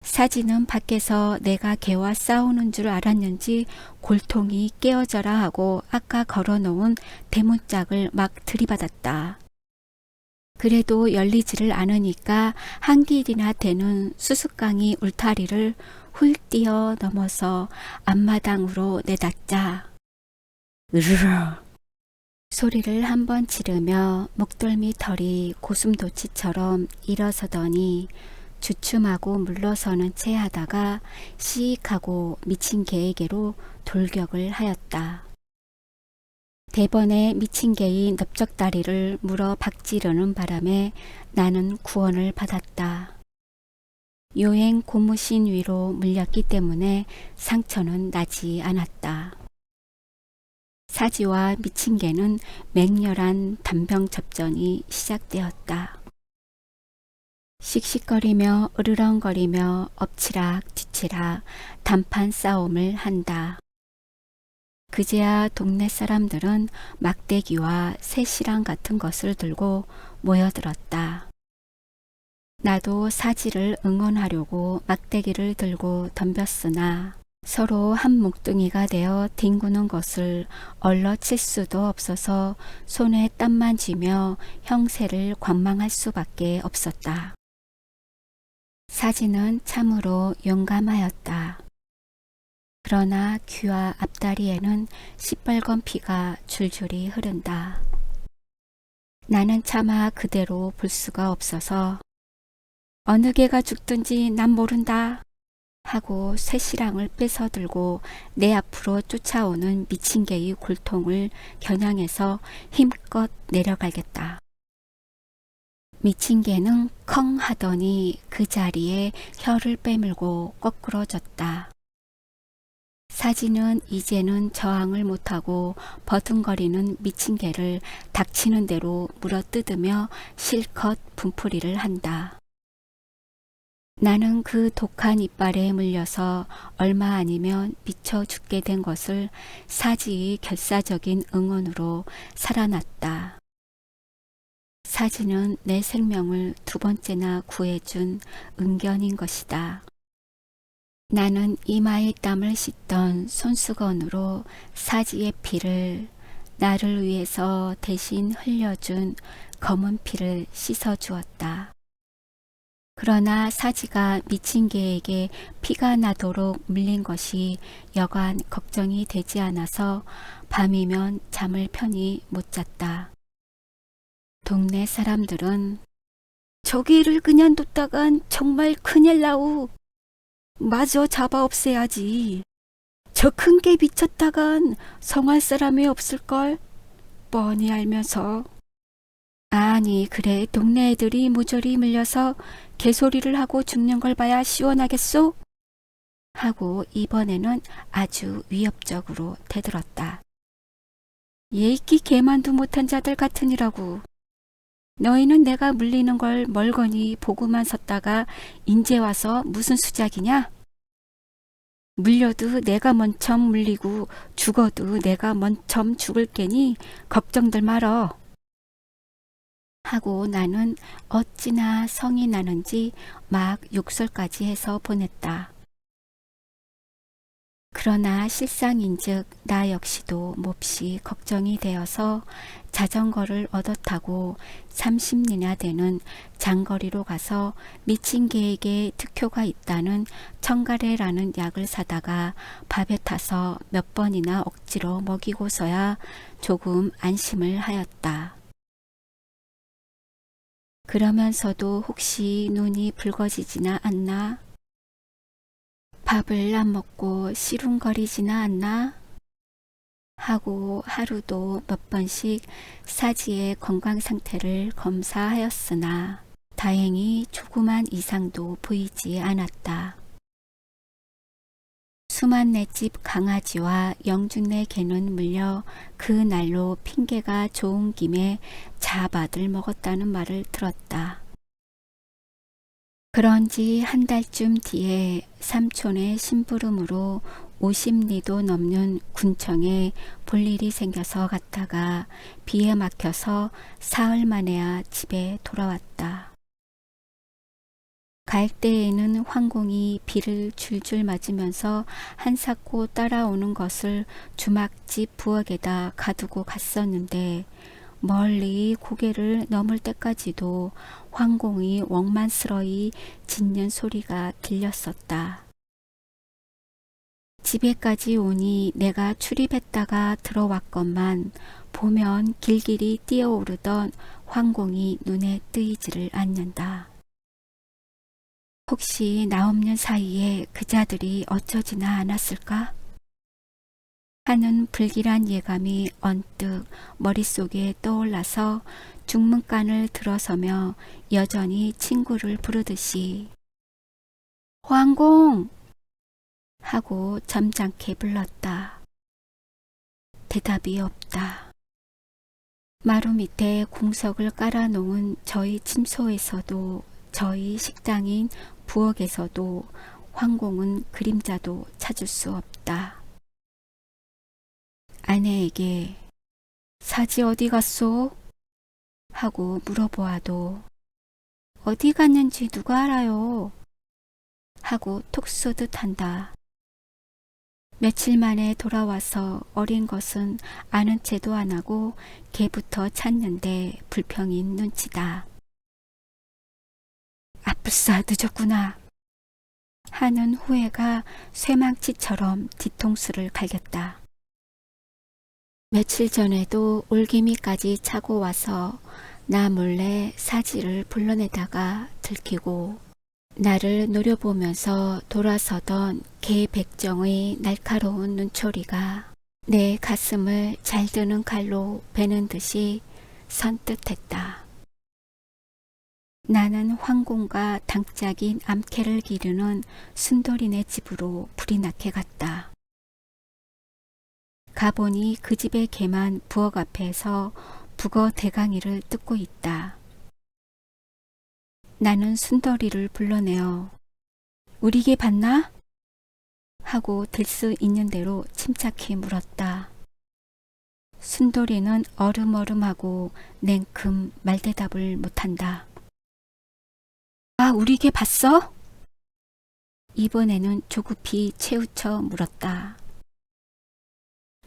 사지는 밖에서 내가 개와 싸우는 줄 알았는지 골통이 깨어져라 하고 아까 걸어놓은 대문짝을 막 들이받았다. 그래도 열리지를 않으니까 한 길이나 되는 수수깡이 울타리를 훌 뛰어 넘어서 앞마당으로 내닫자 으르르 소리를 한번 지르며 목덜미 털이 고슴도치처럼 일어서더니 주춤하고 물러서는 채 하다가 씩 하고 미친 개에게로 돌격을 하였다. 대번에 미친 개의 넓적다리를 물어 박지르는 바람에 나는 구원을 받았다. 요행 고무신 위로 물렸기 때문에 상처는 나지 않았다. 사지와 미친 개는 맹렬한 단병 접전이 시작되었다. 씩씩거리며 으르렁거리며 엎치락 뒤치락 단판 싸움을 한다. 그제야 동네 사람들은 막대기와 쇠시랑 같은 것을 들고 모여들었다. 나도 사지를 응원하려고 막대기를 들고 덤볐으나 서로 한 뭉뚱이가 되어 뒹구는 것을 얼러칠 수도 없어서 손에 땀만 쥐며 형세를 관망할 수밖에 없었다. 사지는 참으로 용감하였다. 그러나 귀와 앞다리에는 시뻘건 피가 줄줄이 흐른다. 나는 차마 그대로 볼 수가 없어서 어느 개가 죽든지 난 모른다 하고 쇠시랑을 뺏어들고 내 앞으로 쫓아오는 미친 개의 골통을 겨냥해서 힘껏 내려가겠다. 미친 개는 컹 하더니 그 자리에 혀를 빼물고 거꾸러졌다. 사지는 이제는 저항을 못하고 버둥거리는 미친 개를 닥치는 대로 물어뜯으며 실컷 분풀이를 한다. 나는 그 독한 이빨에 물려서 얼마 아니면 미쳐 죽게 된 것을 사지의 결사적인 응원으로 살아났다. 사지는 내 생명을 두 번째나 구해준 은견인 것이다. 나는 이마에 땀을 씻던 손수건으로 사지의 피를, 나를 위해서 대신 흘려준 검은 피를 씻어주었다. 그러나 사지가 미친 개에게 피가 나도록 물린 것이 여간 걱정이 되지 않아서 밤이면 잠을 편히 못 잤다. 동네 사람들은 저 개를 그냥 뒀다간 정말 큰일 나우. 마저 잡아 없애야지. 저 큰 개 미쳤다간 성할 사람이 없을걸. 뻔히 알면서. 아니 그래 동네 애들이 모조리 물려서 개소리를 하고 죽는 걸 봐야 시원하겠소? 하고 이번에는 아주 위협적으로 대들었다. 예익기 개만도 못한 자들 같으니라고. 너희는 내가 물리는 걸 멀거니 보고만 섰다가 인제 와서 무슨 수작이냐? 물려도 내가 먼저 물리고 죽어도 내가 먼저 죽을 게니 걱정들 말어. 하고 나는 어찌나 성이 나는지 막 욕설까지 해서 보냈다. 그러나 실상인즉 나 역시도 몹시 걱정이 되어서 자전거를 얻어 타고 30리나 되는 장거리로 가서 미친 개에게 특효가 있다는 청가래라는 약을 사다가 밥에 타서 몇 번이나 억지로 먹이고서야 조금 안심을 하였다. 그러면서도 혹시 눈이 붉어지지나 않나? 밥을 안 먹고 시름거리지나 않나? 하고 하루도 몇 번씩 사지의 건강 상태를 검사하였으나 다행히 조그만 이상도 보이지 않았다. 수만네 집 강아지와 영준네 개는 물려 그 날로 핑계가 좋은 김에 자밥을 먹었다는 말을 들었다. 그런지 한 달쯤 뒤에 삼촌의 심부름으로 50리도 넘는 군청에 볼 일이 생겨서 갔다가 비에 막혀서 사흘 만에야 집에 돌아왔다. 갈 때에는 황공이 비를 줄줄 맞으면서 한사코 따라오는 것을 주막집 부엌에다 가두고 갔었는데 멀리 고개를 넘을 때까지도 황공이 원만스러이 짖는 소리가 들렸었다. 집에까지 오니 내가 출입했다가 들어왔건만 보면 길길이 뛰어오르던 황공이 눈에 뜨이지를 않는다. 혹시 나 없는 사이에 그자들이 어쩌지나 않았을까? 하는 불길한 예감이 언뜻 머릿속에 떠올라서 중문간을 들어서며 여전히 친구를 부르듯이 황공! 하고 점잖게 불렀다. 대답이 없다. 마루 밑에 공석을 깔아놓은 저희 침소에서도 저희 식당인 부엌에서도 황공은 그림자도 찾을 수 없다. 아내에게 사지 어디 갔소? 하고 물어보아도 어디 갔는지 누가 알아요? 하고 톡 쏘듯 한다. 며칠 만에 돌아와서 어린 것은 아는 체도 안 하고 개부터 찾는데 불평인 눈치다. 아뿔싸 늦었구나 하는 후회가 쇠망치처럼 뒤통수를 갈겼다. 며칠 전에도 올개미까지 차고 와서 나 몰래 사지를 불러내다가 들키고 나를 노려보면서 돌아서던 개 백정의 날카로운 눈초리가 내 가슴을 잘 드는 칼로 베는 듯이 선뜻했다. 나는 황공과 당짝인 암캐를 기르는 순돌이네 집으로 불이 나게 갔다. 가보니 그 집의 개만 부엌 앞에서 북어 대강이를 뜯고 있다. 나는 순돌이를 불러내어 우리 개 봤나? 하고 들 수 있는 대로 침착히 물었다. 순돌이는 얼음얼음하고 냉큼 말대답을 못한다. 아, 우리 개 봤어? 이번에는 조급히 채우쳐 물었다.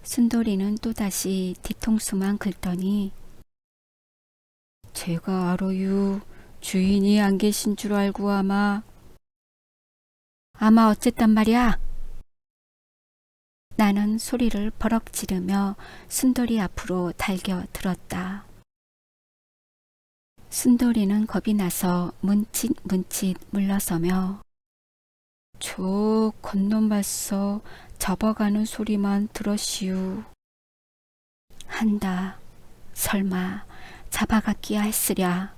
순돌이는 또다시 뒤통수만 긁더니 제가 알아요. 주인이 안 계신 줄 알고 아마 어쨌단 말이야. 나는 소리를 버럭 지르며 순돌이 앞으로 달겨 들었다. 순돌이는 겁이 나서 문칫문칫 물러서며 저 건넌 봤어. 잡아가는 소리만 들었시우. 한다. 설마 잡아갔기야 했으랴.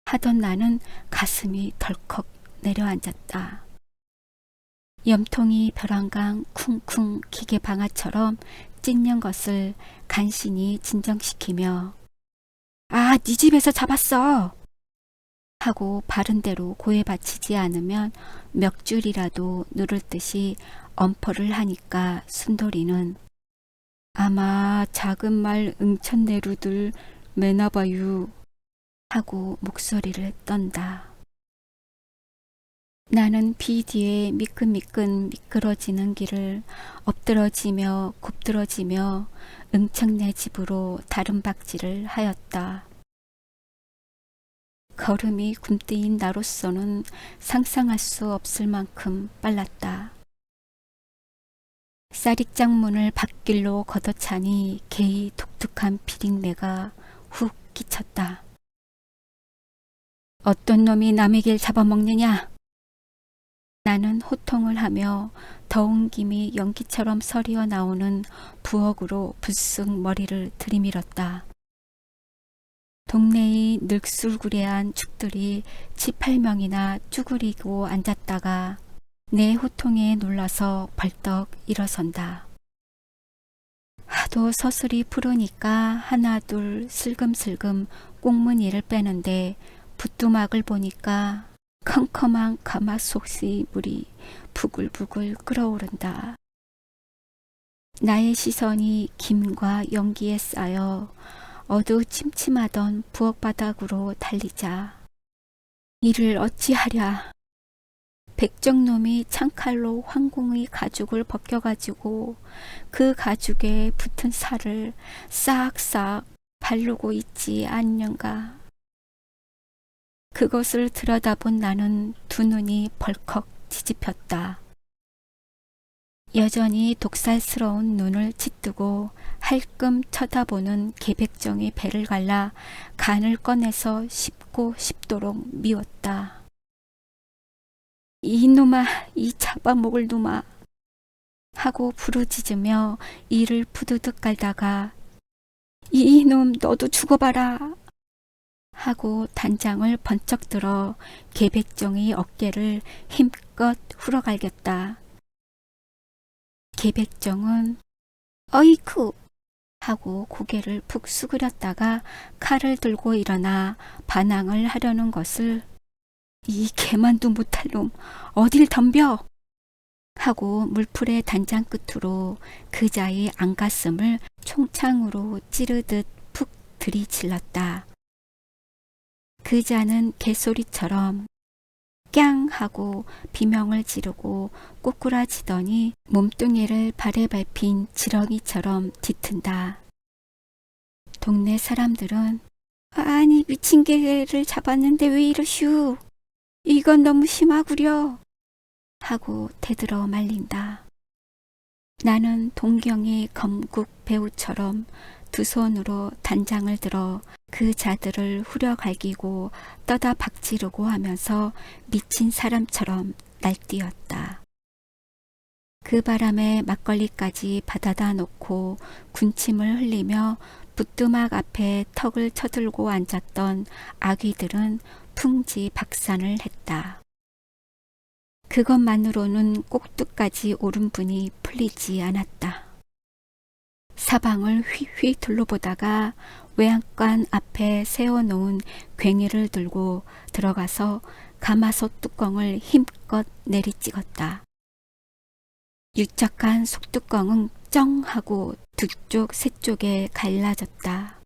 하던 나는 가슴이 덜컥 내려앉았다. 염통이 벼랑강 쿵쿵 기계방아처럼 찢는 것을 간신히 진정시키며 아, 네 집에서 잡았어! 하고 바른대로 고해 바치지 않으면 몇 줄이라도 누를 듯이 엄포를 하니까 순돌이는 아마 작은 말 응천내루들 매나봐유 하고 목소리를 떤다. 나는 비 뒤에 미끈미끈 미끄러지는 길을 엎드러지며 굽드러지며 응청내 집으로 다름박질을 하였다. 걸음이 굼뜨인 나로서는 상상할 수 없을 만큼 빨랐다. 쌀익장문을 밭길로 걷어차니 개의 독특한 비린내가 훅 끼쳤다. 어떤 놈이 남의 길 잡아먹느냐? 나는 호통을 하며 더운 김이 연기처럼 서리어 나오는 부엌으로 불쑥 머리를 들이밀었다. 동네의 늙술구레한 축들이 7~8명이나 쭈그리고 앉았다가 내 호통에 놀라서 벌떡 일어선다. 하도 서슬이 푸르니까 하나 둘 슬금슬금 꽁무니를 빼는데 부뚜막을 보니까 컴컴한 가마솥의 물이 부글부글 끓어오른다. 나의 시선이 김과 연기에 쌓여 어두침침하던 부엌 바닥으로 달리자 이를 어찌하랴. 백정놈이 창칼로 황공의 가죽을 벗겨가지고 그 가죽에 붙은 살을 싹싹 바르고 있지 않는가. 그것을 들여다본 나는 두 눈이 벌컥 뒤집혔다. 여전히 독살스러운 눈을 짓뜨고 할끔 쳐다보는 개백정의 배를 갈라 간을 꺼내서 씹고 싶도록 미웠다. 이놈아, 이 잡아먹을 놈아 하고 부르짖으며 이를 부두둑 깔다가 이놈 너도 죽어봐라 하고 단장을 번쩍 들어 개백정의 어깨를 힘껏 후려갈겼다. 개백정은 어이쿠 하고 고개를 푹 수그렸다가 칼을 들고 일어나 반항을 하려는 것을 이 개만도 못할 놈 어딜 덤벼 하고 물풀의 단장 끝으로 그자의 안가슴을 총창으로 찌르듯 푹 들이질렀다. 그자는 개소리처럼 꺄앙 하고 비명을 지르고 꼬꾸라지더니 몸뚱이를 발에 밟힌 지렁이처럼 뒤튼다. 동네 사람들은 아니 미친 개를 잡았는데 왜 이러슈? 이건 너무 심하구려 하고 대들어 말린다. 나는 동경의 검국 배우처럼 두 손으로 단장을 들어 그 자들을 후려갈기고 떠다 박지르고 하면서 미친 사람처럼 날뛰었다. 그 바람에 막걸리까지 받아다 놓고 군침을 흘리며 부뚜막 앞에 턱을 쳐들고 앉았던 아귀들은 풍지박산을 했다. 그것만으로는 꼭두까지 오른 분이 풀리지 않았다. 사방을 휘휘 둘러보다가 외양간 앞에 세워놓은 괭이를 들고 들어가서 가마솥 뚜껑을 힘껏 내리찍었다. 유착한 속뚜껑은 쩡 하고 두 쪽, 세 쪽에 갈라졌다.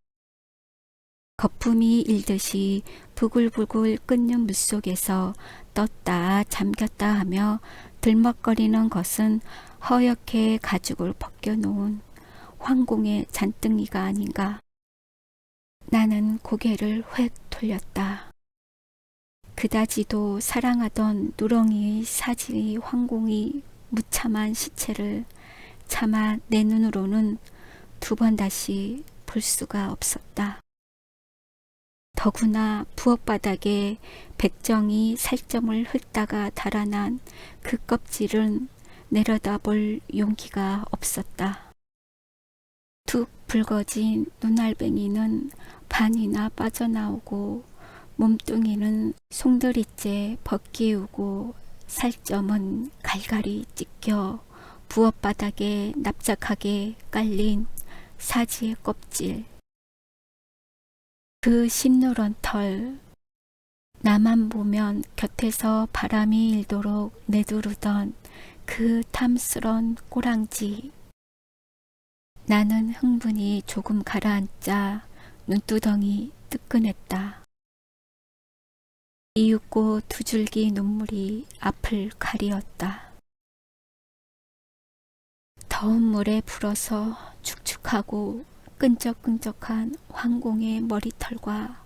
거품이 일듯이 부글부글 끓는 물속에서 떴다 잠겼다 하며 들먹거리는 것은 허옇게 가죽을 벗겨놓은 황공의 잔등이가 아닌가. 나는 고개를 획 돌렸다. 그다지도 사랑하던 누렁이의 사지 황공이 무참한 시체를 차마 내 눈으로는 두 번 다시 볼 수가 없었다. 더구나 부엌바닥에 백정이 살점을 훑다가 달아난 그 껍질은 내려다볼 용기가 없었다. 툭 붉어진 눈알뱅이는 반이나 빠져나오고 몸뚱이는 송두리째 벗기우고 살점은 갈갈이 찢겨 부엌바닥에 납작하게 깔린 사지의 껍질. 그 심노란 털, 나만 보면 곁에서 바람이 일도록 내두르던 그 탐스런 꼬랑지. 나는 흥분이 조금 가라앉자 눈두덩이 뜨끈했다. 이윽고 두 줄기 눈물이 앞을 가리었다. 더운 물에 불어서 축축하고 끈적끈적한 황공의 머리털과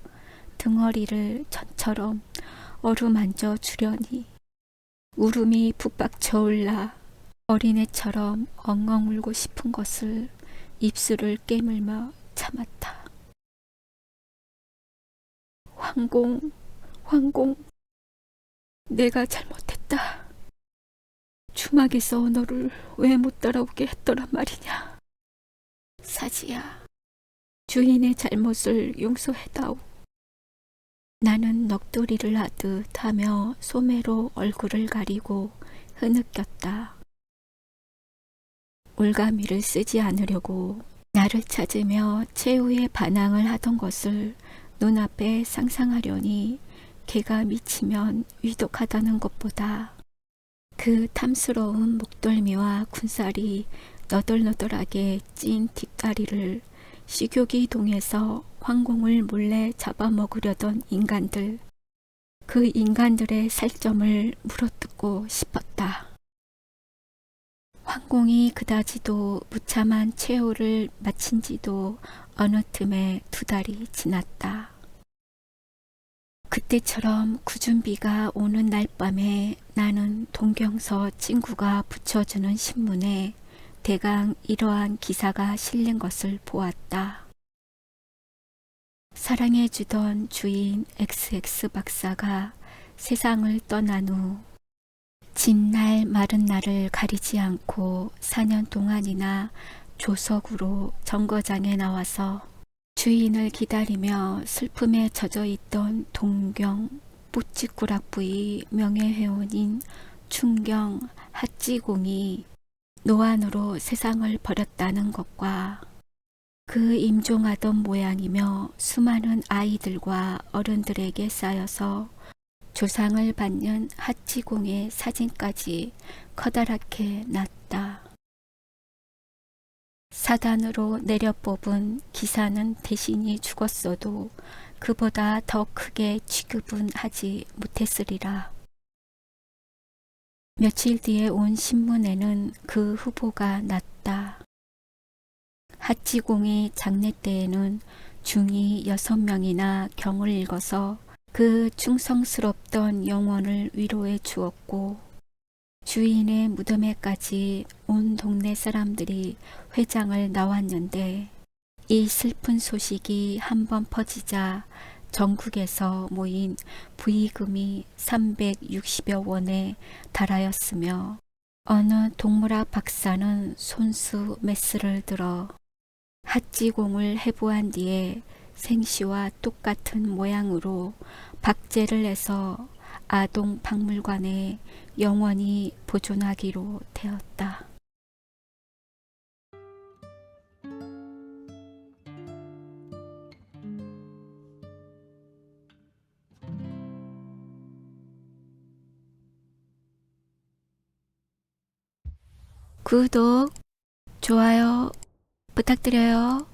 등허리를 전처럼 어루만져 주려니 울음이 북박쳐 올라 어린애처럼 엉엉 울고 싶은 것을 입술을 깨물며 참았다. 황공, 황공, 내가 잘못했다. 주막에서 너를 왜 못 따라오게 했더란 말이냐. 사지야, 주인의 잘못을 용서해다오. 나는 넋두리를 하듯 하며 소매로 얼굴을 가리고 흐느꼈다. 올가미를 쓰지 않으려고 나를 찾으며 최후의 반항을 하던 것을 눈앞에 상상하려니 개가 미치면 위독하다는 것보다 그 탐스러운 목덜미와 군살이 너덜너덜하게 찐 뒷다리를 식욕이 동해서 황공을 몰래 잡아먹으려던 인간들, 그 인간들의 살점을 물어뜯고 싶었다. 황공이 그다지도 무참한 최후를 마친 지도 어느 틈에 2달이 지났다. 그때처럼 굳은 비가 오는 날 밤에 나는 동경서 친구가 붙여주는 신문에 대강 이러한 기사가 실린 것을 보았다. 사랑해주던 주인 XX 박사가 세상을 떠난 후 진날 마른 날을 가리지 않고 4년 동안이나 조석으로 정거장에 나와서 주인을 기다리며 슬픔에 젖어있던 동경 뿌찌꾸락부의 명예회원인 충경 핫지공이 노안으로 세상을 버렸다는 것과 그 임종하던 모양이며 수많은 아이들과 어른들에게 쌓여서 조상을 받는 핫지공의 사진까지 커다랗게 났다. 사단으로 내려뽑은 기사는 대신이 죽었어도 그보다 더 크게 취급은 하지 못했으리라. 며칠 뒤에 온 신문에는 그 후보가 났다. 핫지공이 장례 때에는 중이 6명이나 경을 읽어서 그 충성스럽던 영혼을 위로해 주었고, 주인의 무덤에까지 온 동네 사람들이 회장을 나왔는데, 이 슬픈 소식이 한번 퍼지자 전국에서 모인 부의금이 360여 원에 달하였으며, 어느 동물학 박사는 손수 메스를 들어 핫지공을 해부한 뒤에 생시와 똑같은 모양으로 박제를 해서 아동 박물관에 영원히 보존하기로 되었다. 구독, 좋아요 부탁드려요.